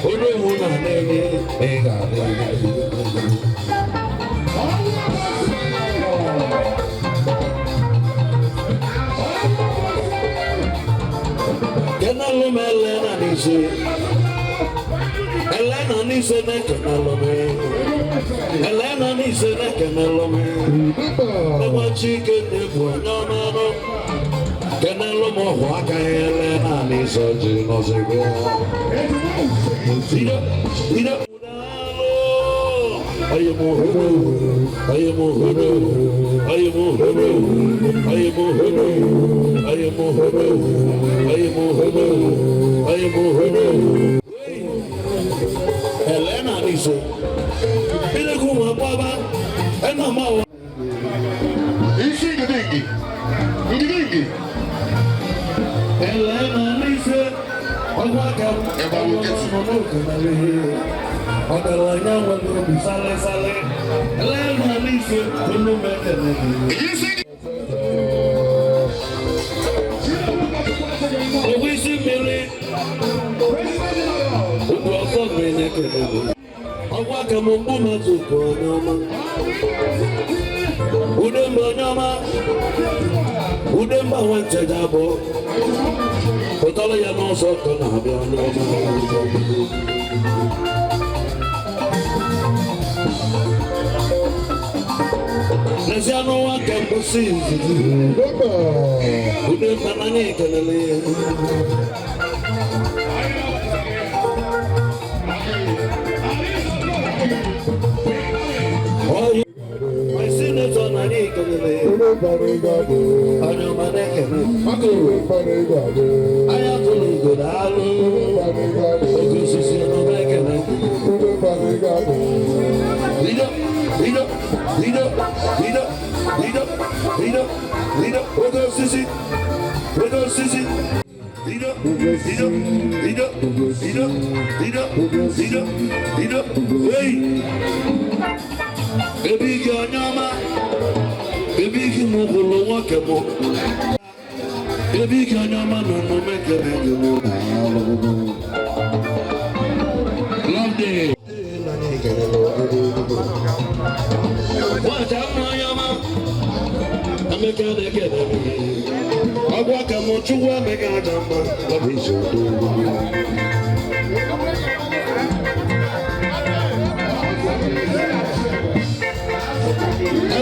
Oh, no, got it. Nise. Elena Nise Nekanalome. Elena Nise Nekanalome. Never chicken, never no. Canelo Mohaka Elena Nise Ginozega. I am Helena Niso. Ile kuma baba. Ena mawa. Isi ngidingi. Helena Niso. Ogwaka. Eba wuketi. Odalanya wanu bisale. Helena Niso. Kunu mekene. Isi Owisi mele. Ogwaka mungu mazuko nyama. Udemba nyama. Udemba wente jabo. Otala ya no soko na bia nyama. Nasiano wa kambusi. Udemba nani kanele. My senator Nani Kanele. I know my neck. I have to look good. Okeosisi Baby, you're nyama. Baby, you move along, walk a book. Baby, you're nyama, no make a love day. What am I, Yama? I make a decade. I walk a mochu, I make a jumper. What is your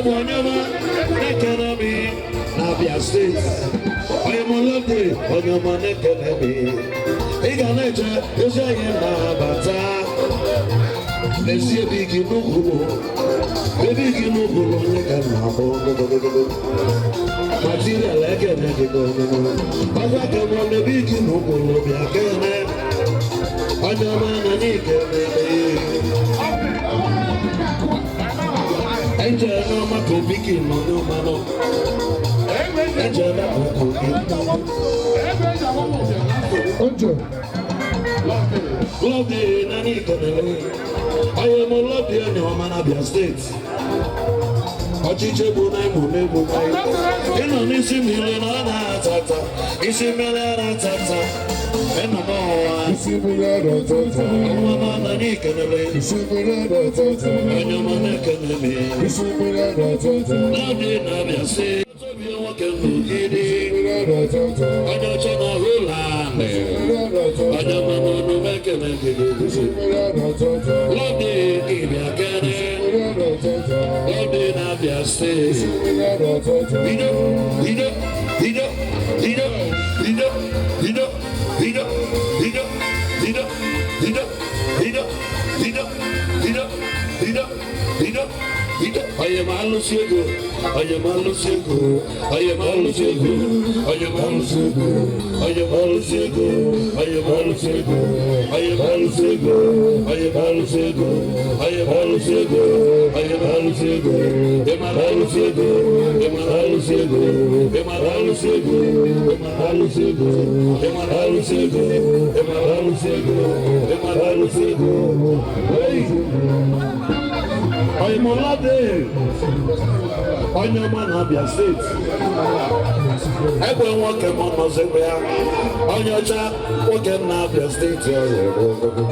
Wanyama, Nekanabi, Nabia State. I am a lovely, Wanyama Nekanabi. Iganaja, Yosayana Bata. Let's see a big Nubu. The big Nubu, Nekanabo. Material like a Nekano. I got on the big Nubu, Biakane. Wanyama Nekanabi. Angel no mako biki mano. Angel no mako biki. Love the nani kanele. I am a love the Anabia State. Ochiche bunai mune. Ino nisi milena tata. Isi milena tata. Eno moa. Isi milena tata. Mama nani kanele. Isi milena tata. Eno mane kanele. Isi milena tata. Love the Anabia State. Ada chana hulane. Ada mama no mekene. Love the Ibiakene. Love the Anabia State. I am Alusiego. I am Alusiego. I am Alusiego. I am Alusiego. I am Alusiego. I am Alusiego. I am Alusiego. I am Alusiego. I am Alusiego. I am Alusiego. Am Alusiego. Am Alusiego. Am Alusiego. Am Alusiego. Am Alusiego. Am Alusiego. Am Alusiego. Hey. I'm on that day. On your man, Abia State. Everyone came on Mosebia. On your chat, what can Abia State?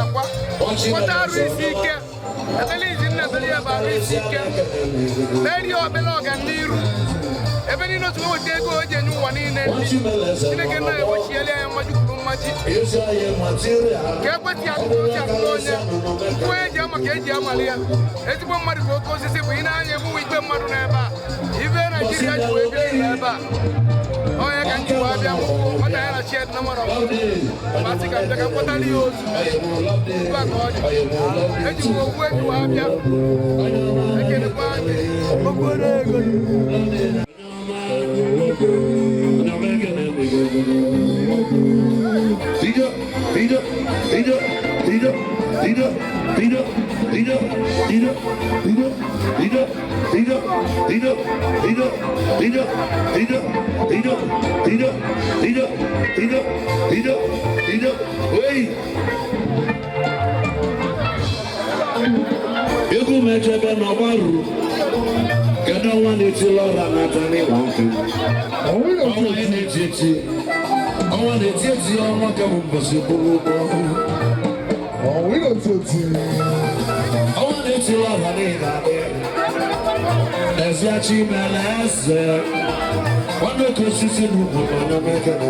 na-agwa kpọta arụ isi ike ebele izi nna ebele ya bụ arụ isi ike meri obele ọganiru ebe niile otu nweta ego o ji enye ụwa niile Chineke na-ewechiela ya mmaji kwuru mmaji ka ekwetị akụkọ osi akụkọ onye nwa eji ama ka eji amali ya ezigbo mmadụ bụ Okeosisi bụ ị na-anya emuwe igwe mmadụ n'ebe a ibe Naijiria ji wee bịa n'ebe a onye ka nji wee bịa ọ na ya na chied na mara masị ka nje ka mkpọtara ya ozu ebe a ka ọ dị eji m okwu eji wee bịa ekelekwa anyị okporo ego Ego mechebe na ọgbaru kedu ọnwa na-etila ọra n'aka n'ịgba nkụ ọnwa na-eti eti ọnwa ka bụ mbọsị bụrụ ụgbọ ọnwa na-etila ọra n'ịga adị eziachi mere eze nwanne Okeosisi n'ugwu na Amerika na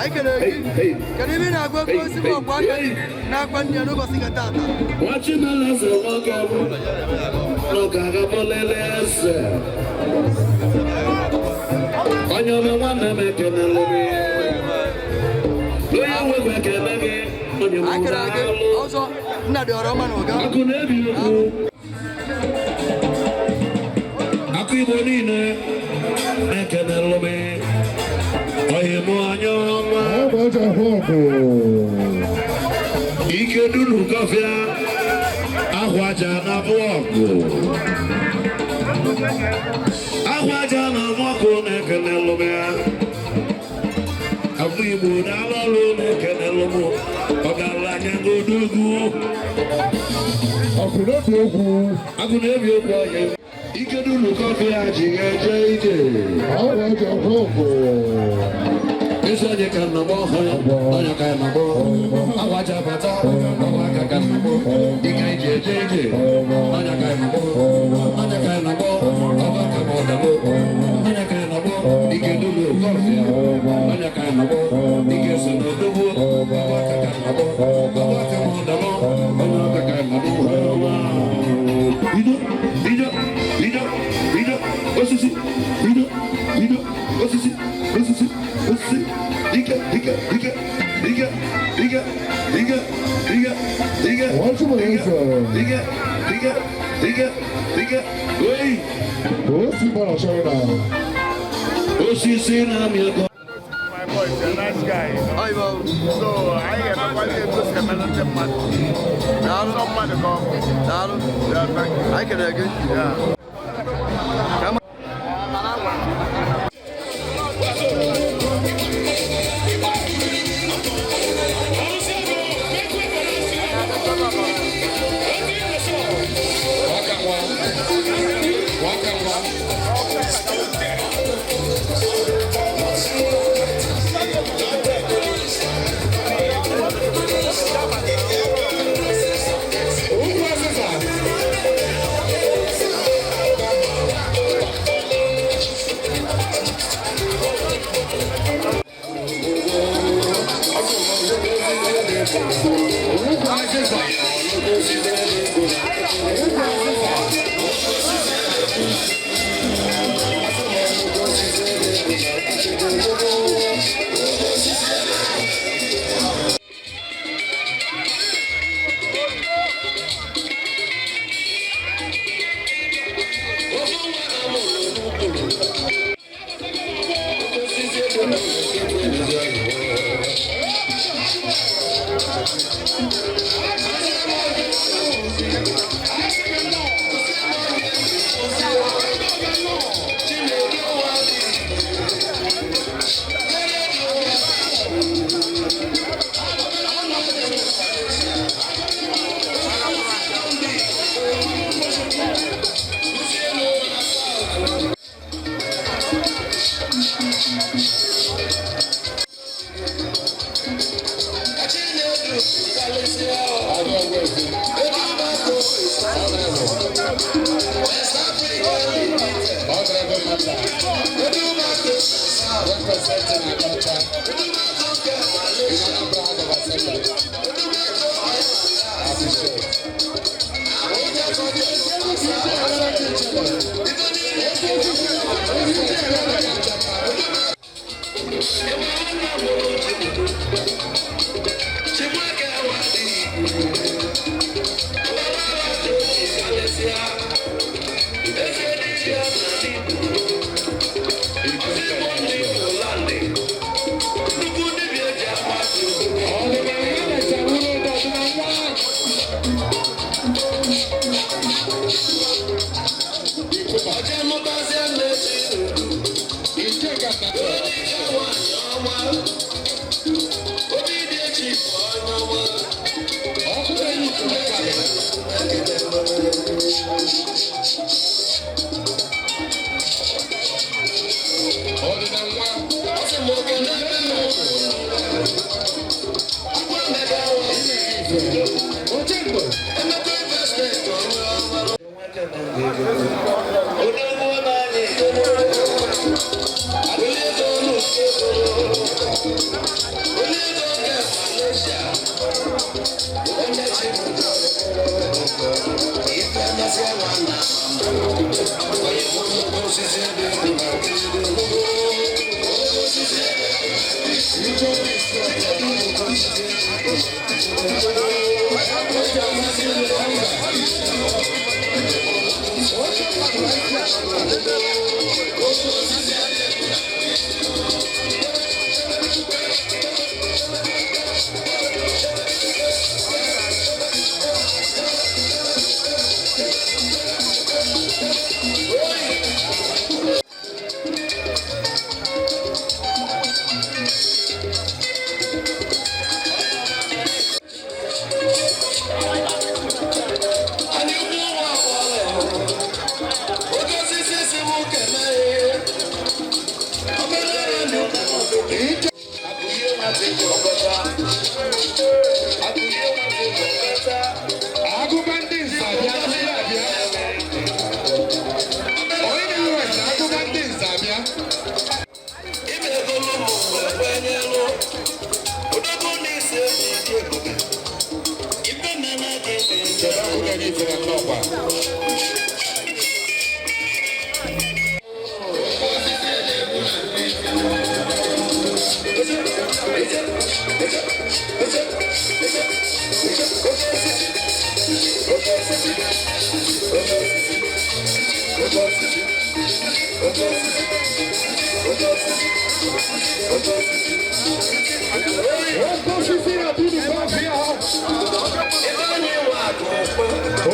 I can even have a close to one not one year over Singata. Watch him as a walk out. Look at the police. I know the one that make it a living. I can also not the Roman. I could have you. Akibonine, make it a living. Ike dunu kọfịa ahwaja na bọọgụ ahwaja na mọkụ na-ekene lụmịa afọ Igbo na-alọrụ na-ekene lụmụ ọgaranya n'odogwu agụ na-ebi okwu onye ike dunu kọfịa ji ga-eje ije ahwaja bọọgụ Isonye kan nabo, onya kan nabo, awaja bata, awaka kan nabo, ikai jeje, onya kan nabo, awaka modamo, onya kan nabo, ikedulu kofia, onya kan nabo, ikesono dubu, awaka kan nabo, awaka modamo, onya kan nabo. Ida, Okeosisi, Okeosisi. Diga. Oi. Osi para chora. Okeosisi na minha. My boy is a nice guy. So I get a quality to say another man. Now some man come. Yeah, thank you. I can agree. Yeah. Come on. Chinedu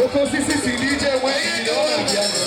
Okeosisi DJ DJ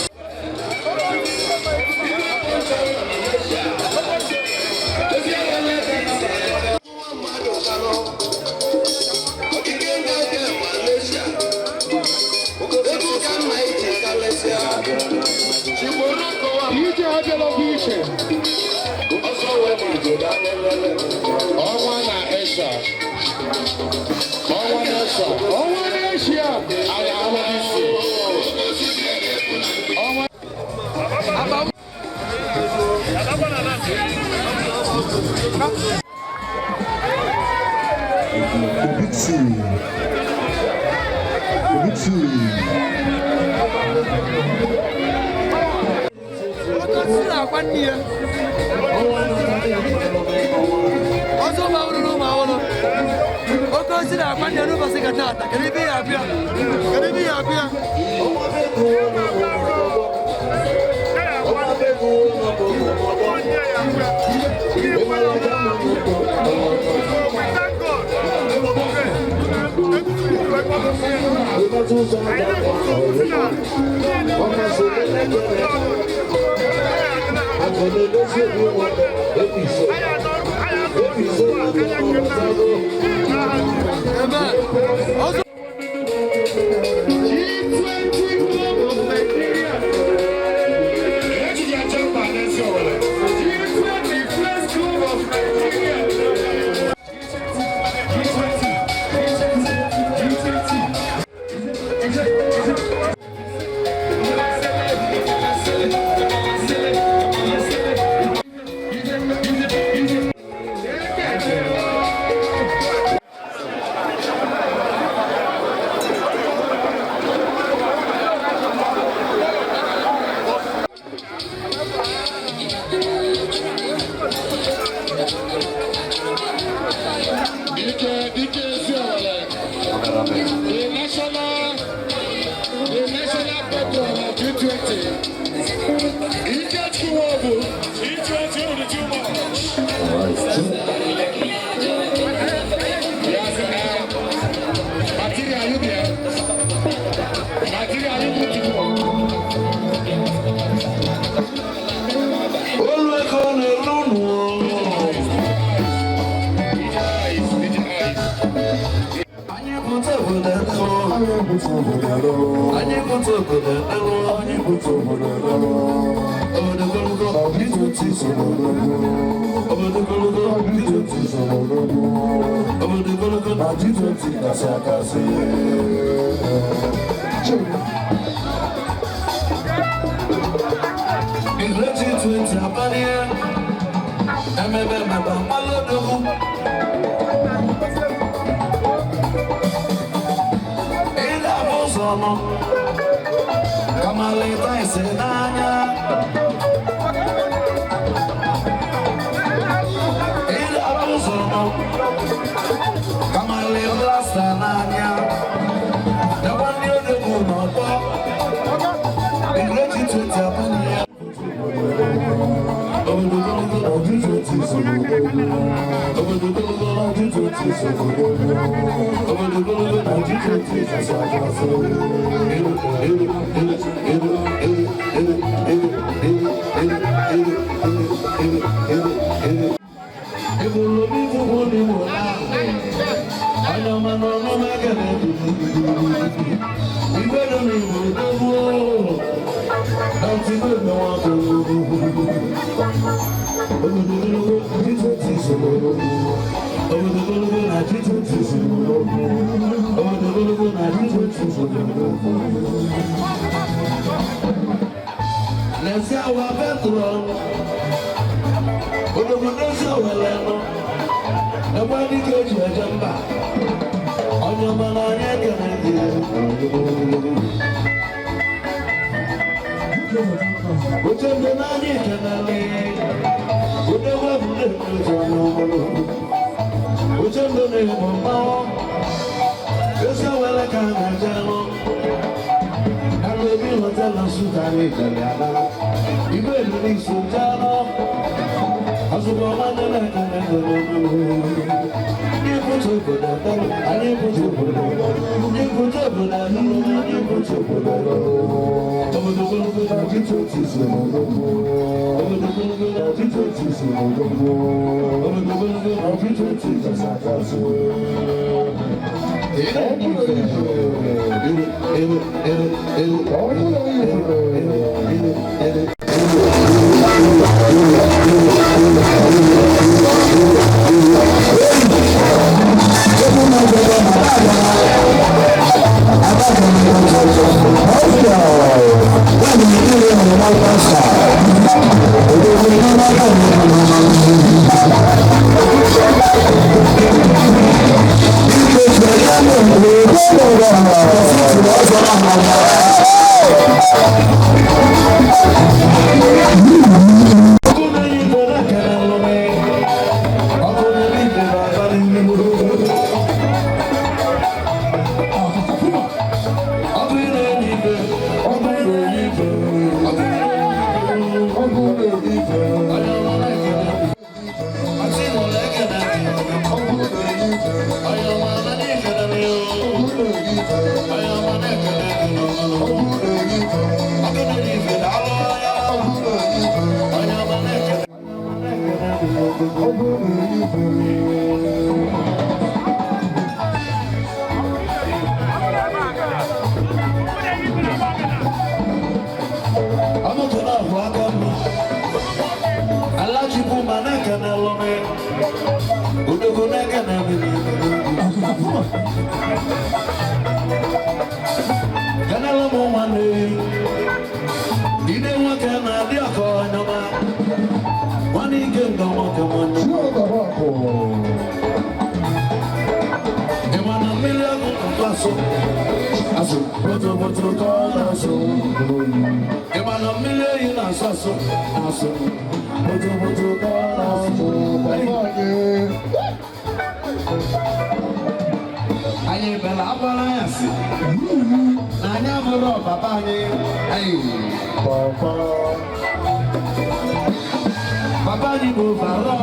Papa di bu faro.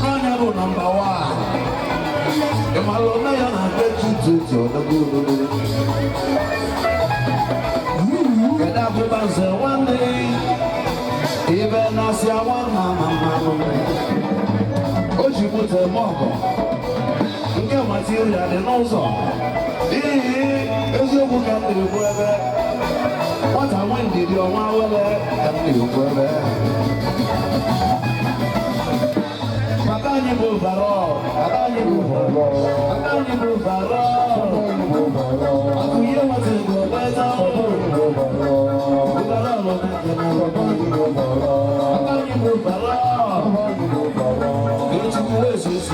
Run your number one. The malona ya na get to the good. Get up about one day. Even as you want mama. Oji put a mob. Get material the nose on. Is your book at the weather? What I went did your one at the weather? Matani Buvaro, Matani Buvaro, Matani Buvaro, Akuya was in the weather. Matani Buvaro, go to Oasis,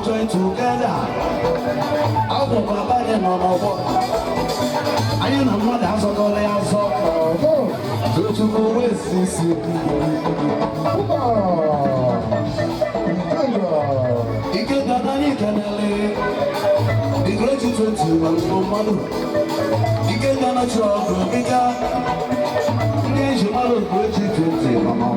join together. Out of our body, no more. I am not as a dollar as a go to go with this. You get that money, can the great 21 model. You get that natural, bigger. There's your model, great 20, Mama.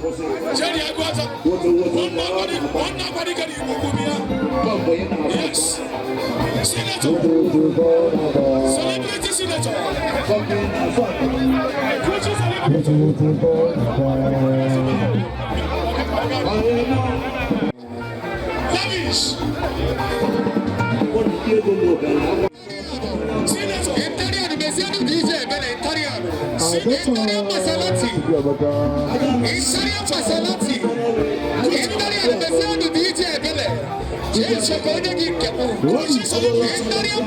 Jerry Aguata. One nobody can you. Yes. Senator. Celebrity senator. Lavish. Senator. Italian Messiano DJ Bene Italian. Italian Masalati. Italian Masalati. Italian Messiano DJ Bene. Yes, Italian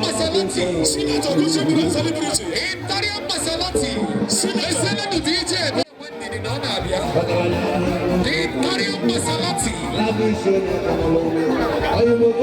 Masalati. Senator Kushimura celebrity. Italian Masalati. Senator DJ Italian Masalati. I don't know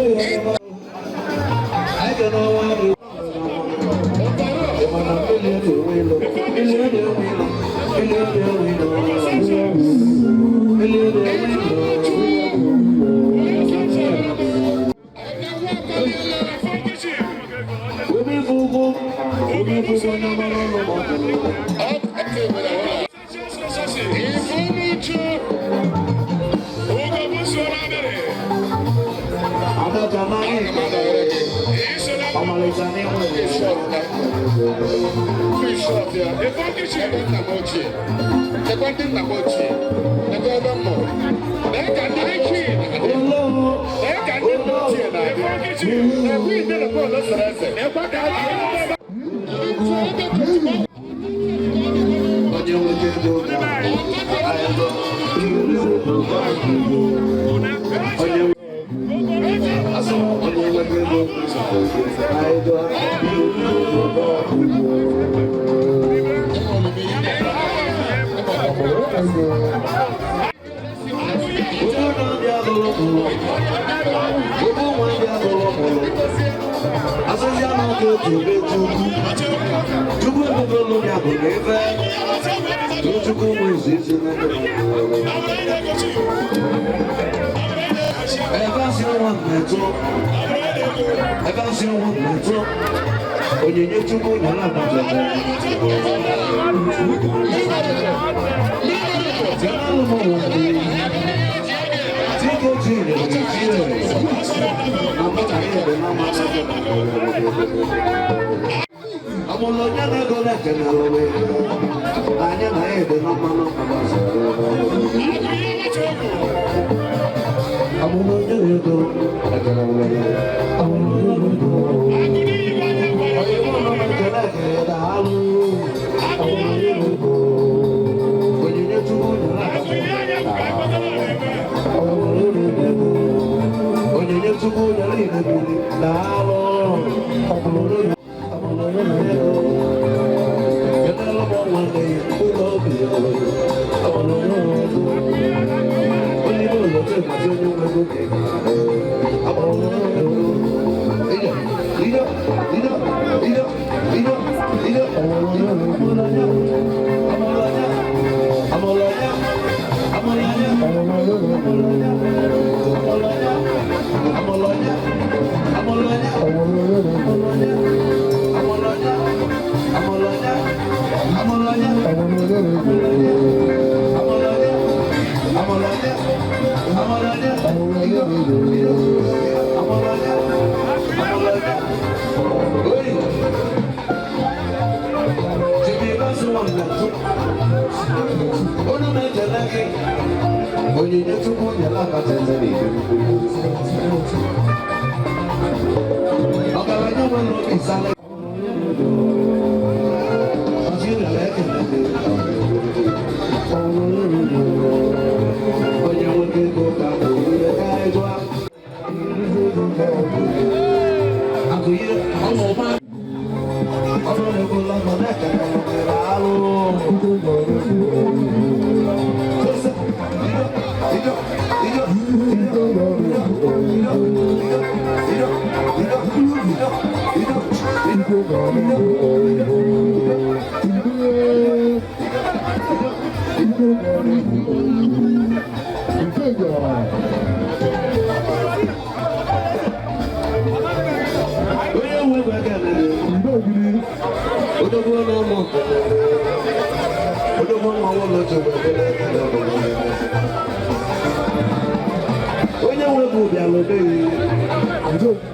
onye nwe bụ bịara obeghị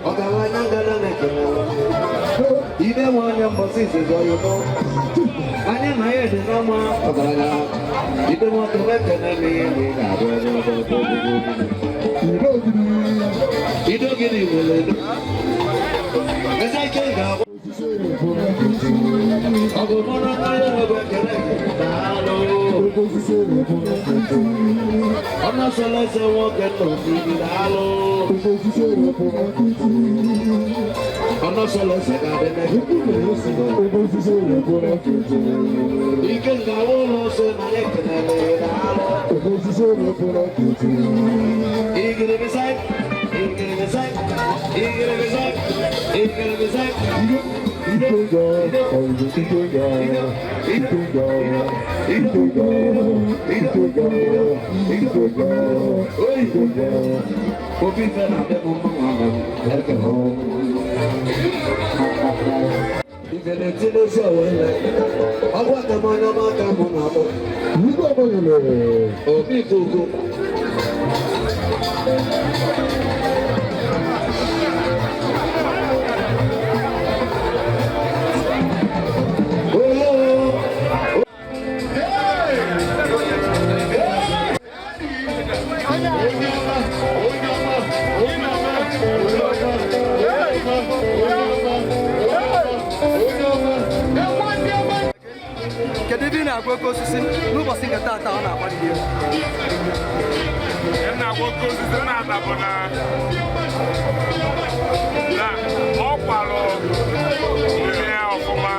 ọgaranya ngana na-ekele ibe nwe onye mbọsị izizi ọyụmọ anyị na ya dị n'ọma ọgaranya ibe nwoke na-ekele m ihe na ị ga-abụ onye ọbụ ido gịnị nwere edo eze ike ga-abụ ọgụmọrọ n'anya nwebe ekele daalụ ọ̀nà sọlẹ́sẹ̀ wọn kẹ́tọ̀ níbi dàlú. ọ̀nà sọlẹ́sẹ̀ kàdé nẹ́kẹ́ ike nga wo lọ sọ n'ayé kẹlẹ́ dàlú. igiri bisai igiri bisai igiri bisai igiri bisai. Kedu ebe ị na-agwa Okeosisi n'ụbọchị nke taata ọ na-agbalị gị? Na-agwa Okeosisi na-ata bụ na ọ kwalụ ihe ya ọfụma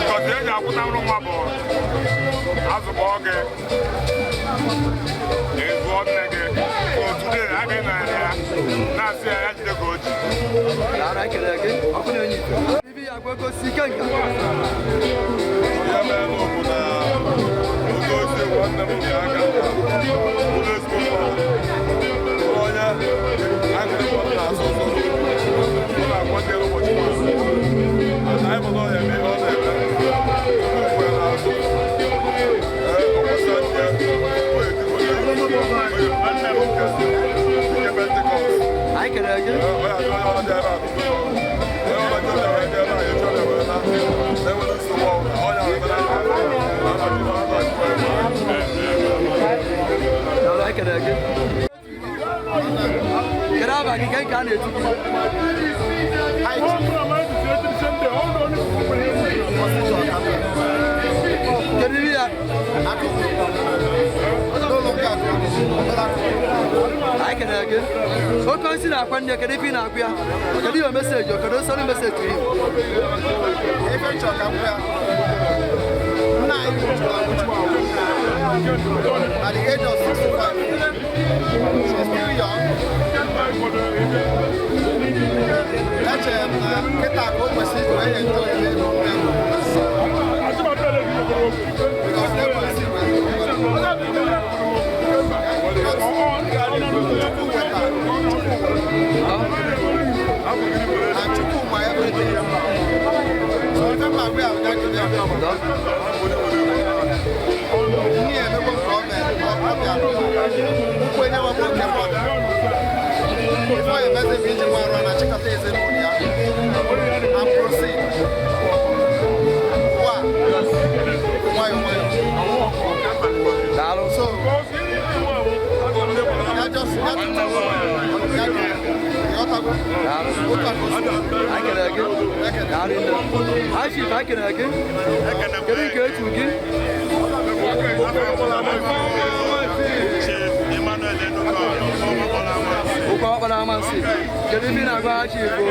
kọzi eji akwụta nrụ nwa bụ azụkọ gị ezuọ nne gị otude a ga na ya na-asị ya ya jide ka oji agwa Okeosisi ike nka ya mee n'okwu na Okeosisi nwanne m ji aka ụlọ ezigbo onye agụdịbọ na-asụ ụzọ ọ na-akwanyere ụbọchị anyị bụ n'ọhịa eme ihe ọ na-eme mgbe na-azụ ọkwụsị nwanne m nke Pentikọst anyị kelere gị Kenapa kita kan itu? Jadi dia. I can again. What consider when you can be now? Can you a message? You can send a message to him. At the age of 65, she's still young. Let him get out of the city and enjoy it. Because never see my everything. So remember we have done before you message me, you want to check out this and proceed. So,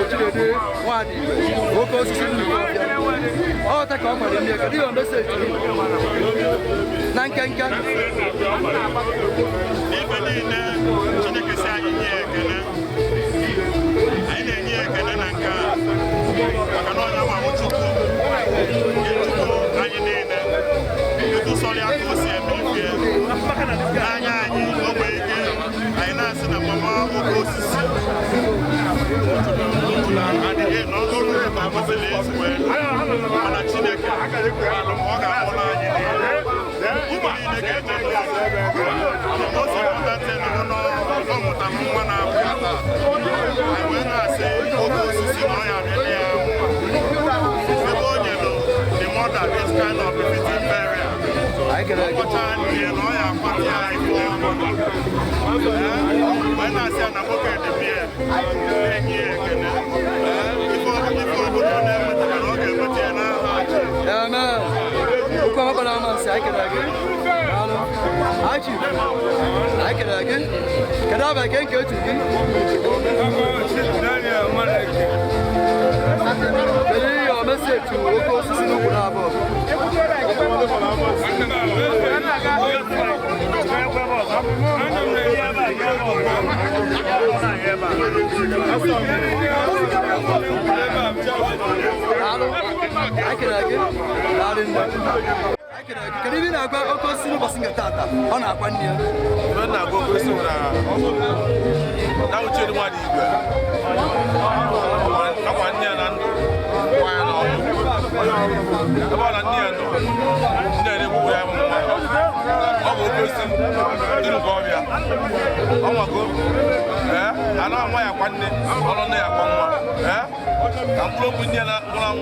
chinedu nwadigwe Okeosisi Ukwulu ọ taka ọ kwara ndị ka dị o message na nkenke ebe niile Chineke si anyị nye ekele anyị na-enye ekele na nke a maka na onye nwa Chukwu anyị niile etu sọrọ ya ka o si eme ife n'anya anyị ogbe ike anyị na-asị na mama Okeosisi adịghị n'ọnụrụ ebe amasịrị ezigbo mana Chineke alụ ma ọ ga-akpọrọ anyị I went and say, Okeosisi the mother this kind of befitting burial. When I say I'm okay the beer, message to Okeosisi Ukwulu. Can you even go Okeosisi Basinga Tata? On a one year. When I go to now, you nwadigwe. I want near and about a near no. Then we have Okeosisi Ukwulu. Oh my God. I know why I want it. All on there. I'm probably near that one.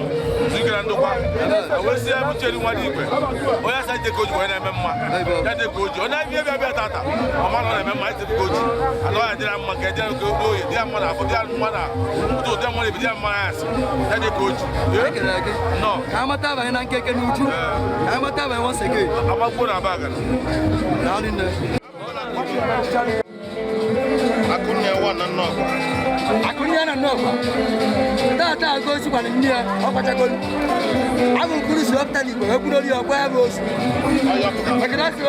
I will see every nwadigwe. Oh yes, I take coach when I remember. That the coach. On I give a better. I'm not remember the coach. I know I didn't get them go. Their mother for their mother. To them only their ass. That the coach. No. I'm a time and I can do. I'm a time once again. I'm a good bag. Down in there. I couldn't hear one and no. I couldn't hear no. That I go to one near I will put you up that you will put your warehouse. I can ask you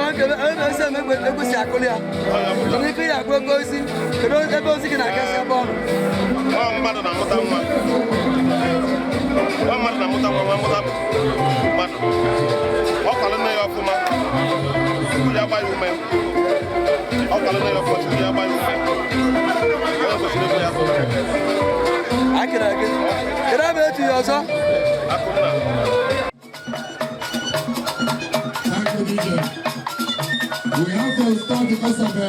with the Sacolia. If you are going to go to the can I guess about one mother, I can I bet you also? Thank you, DJ. We have to start because of the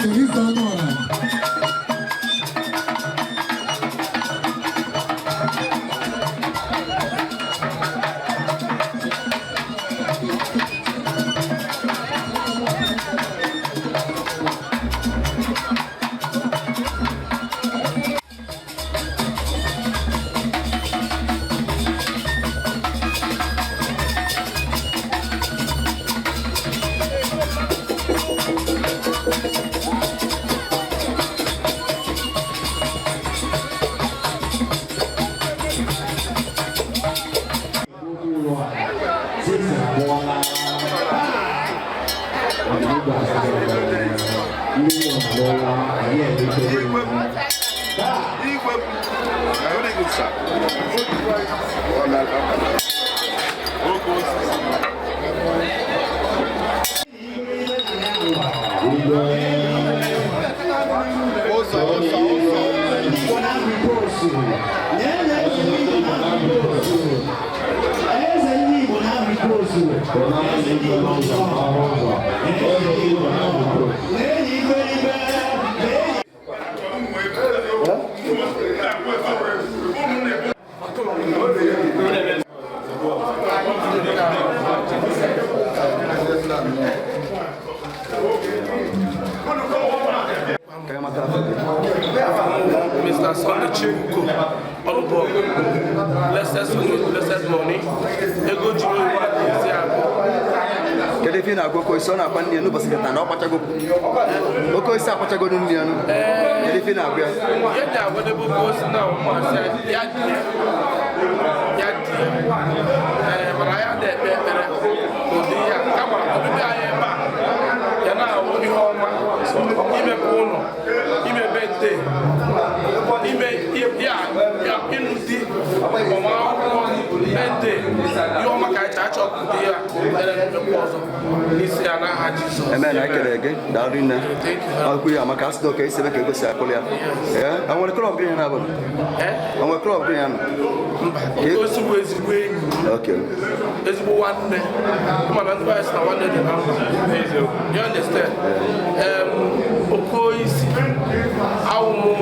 police honor. Mr. Sunday Chibuko, all aboard. Blessed Mourning. A good Jimmy Can you feel a go son up and you know, but no Pachago? Okeosisi Pachago Indian. Can you feel a beer? Yeah, whatever goes now, but I am there. Come on, I'll be there. Yana, what you home? Even Bono, even birthday. Even yeah, in the birthday. You are my catch up there. Amen. I can again. Darina. I'll be a Macasdo case if I can go Sapolia. Yeah, I want a club green. I want a club green. Okay. There's one. Come on, advice. I wanted the number. You understand? Okeosisi Ukwulu.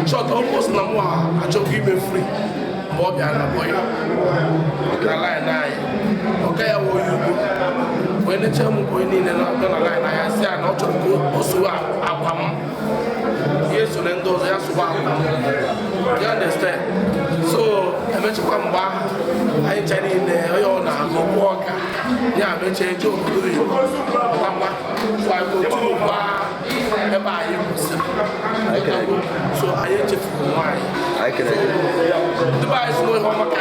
Short almost number. I just give me free. Bobby and a boy. Okay, line. Okay, I will you. When the chairman going in and out on the line, I say I'm not to go also up. Yes, and then those are so you understand? So, I mentioned come back. I tell you, I walk. Yeah, I mentioned you. So I go to bar. So I ate it for wine. I can. The bar is going home. I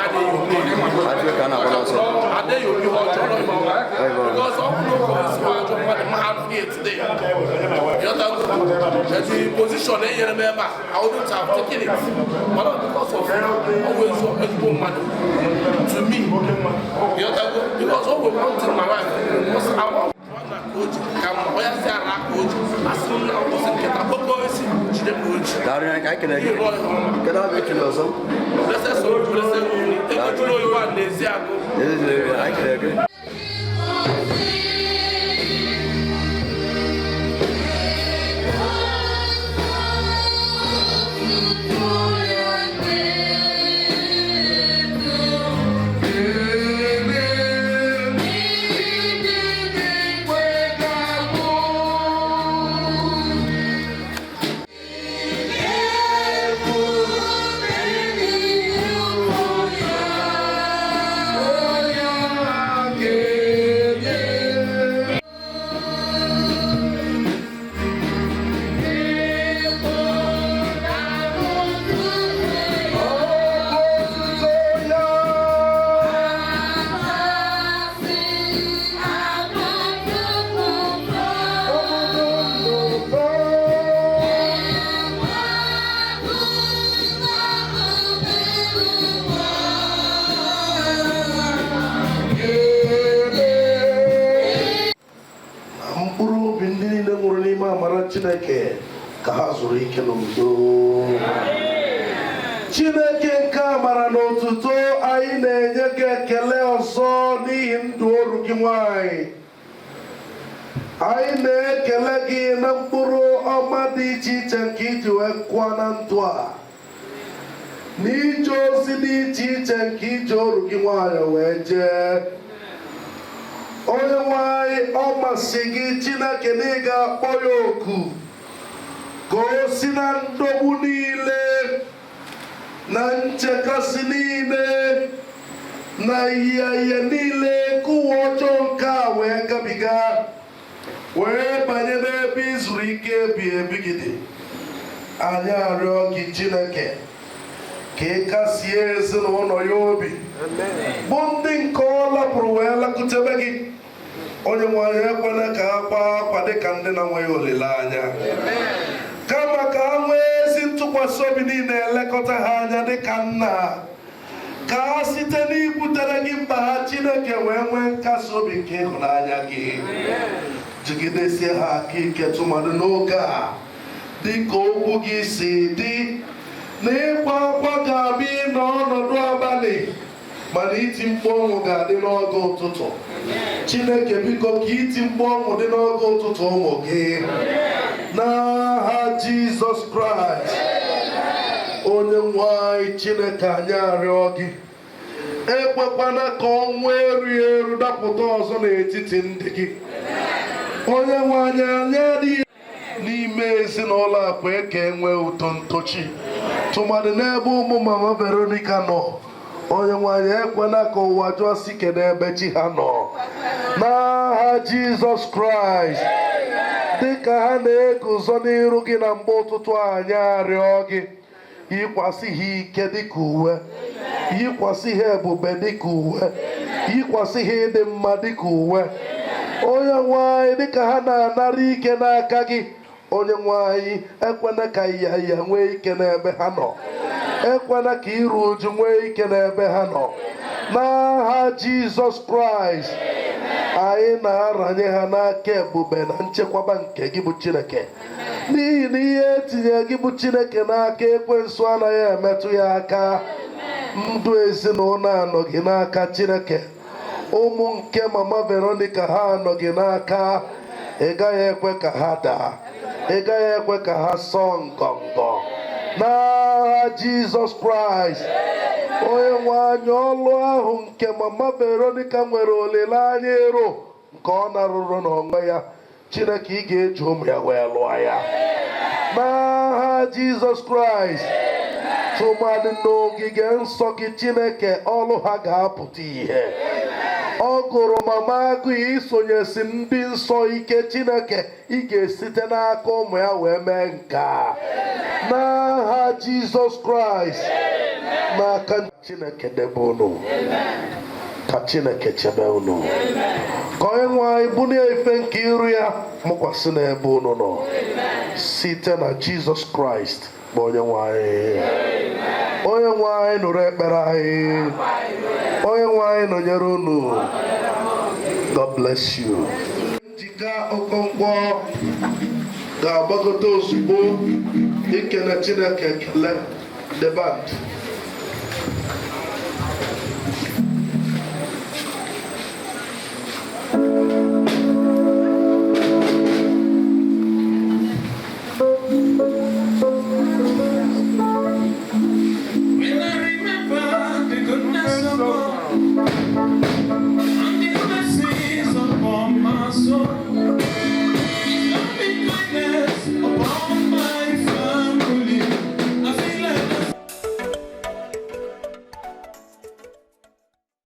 can also. I tell you, you want to know because all the man here today. The position I wouldn't have taken it. But not because of always money to me. Because all we want in my life was our coach. I can again. Can I make you also? I can agree. Chineke ka ha zuru ike n'udo. Chineke nke amara n'otuto anyị na-enye gị ekele ọzọ n'ihi ndụ oru gị nwanyị. Anyị na-ekele gị na mkpụrụ ọma dị iche iche nke iji wee kụọ na ndụ a. N'ije ozi dị iche iche nke iji oru gị nwanyị wee jee. Onye nwanyị ọ masị gị Chineke na ị ga-akpọ ya oku ka o si na ndogbu niile na nchekasị niile na ihe niile ka ụwa ọjọọ nke a wee gabiga wee banye n'ebe izuru ike ebigide. Anyị arịọ gị Chineke ka ị kasie ezinụlọ ya obi bụ ndị nke ọ lapụrụ wee lakụtebe gị. Onye nwanyị ekwela ka ha kwaa akwa dịka ndị na-enweghị olileanya, kama ka ha nwee ezi ntụkwasị obi niile elekọta ha anya dịka nna, ka ha site n'ibutere gị mkpa ha Chineke wee nwee nkasi obi nke ịhụnanya gị. Jigidesie ha aka ike tụmadụ n'oge a dịka okwu gị si dị na ịkwa akwa ga-abụ ịnọ ọnọdụ abalị mana iti mkpu ọnwụ ga-adị n'oge ụtụtụ. Chineke biko ka iti mkpu ọnwụ dị n'oge ụtụtụ ụmụ gị n'aha Jizọs Kraịst onye nwanyị. Chineke anyị arịọ gị ekwekwana ka ọnwụ erughị eru dapụta ọzọ n'etiti ndị gị. Onye nwanyị anyị adịghị n'ime ezinụlọ akwa ka enwee uto ntochi tụmadị n'ebe ụmụ mama Veronica nọ. Onye nwanyị ekwela ka ụwa jụọ si kedu ebe chi ha nọ n'aha Jizọs Kraịst. Dịka ha na-eguzo n'iru gị na mgbe ụtụtụ anyị arịọ gị yikwasị ha ike dịka uwe, yikwasị ha ebube dịka uwe, yikwasị ha ịdị mma dịka uwe. Onye nwanyị dịka ha na-anara ike n'aka gị, onye nwanyị ekwela ka ya nwee ike n'ebe ha nọ, ekwela ka iru uju nwee ike n'ebe ha nọ n'aha Jizọs Kraịst. anyị na-aranye ha n'aka ebube na nchekwaba nke gị bụ Chineke, n'ihi na ihe etinye gị bụ Chineke n'aka ekwensu anaghị emetụ ya aka. Ndụ ezinụlọ anọghị n'aka Chineke. Ụmụ nke mama Veronica ha anọghị n'aka. Ị gaghị ekwe ka ha daa, ị gaghị ekwe ka ha sọọ ngọngọ n'aha Jizọs Kraịst. Onye nwe anyị, ọlụ ahụ nke mama Veronica nwere olileanya ịrụ nke ọ na-arụrụ n'onwe ya, Chineke ị ga-eji ụmụ ya wee lụọ ya n'aha Jizọs Kraịst. Tụmadị n'ogige nsọ gị Chineke, ọlụ ha ga-apụta ihe. Ọ gụrụ mama agụ isonyesi ndị nsọ ike Chineke, ị ga-esite n'aka ụmụ ya wee mee nke a n'aha Jizọs Kraịst. N'aka Chineke debe unu, ka Chineke chebe unu, ka onye nwe anyị bulie ife nke iru ya mụkwasị n'ebe unu nọ, site na Jizọs Kraịst bụ onye nwe anyị. Onye nwe anyị nụrụ ekpere anyị. Onye nwe anyị nọnyere unu. God bless you. Njika Okonkwo ga-agbagote ozugbo ikele Chineke ekele. The band.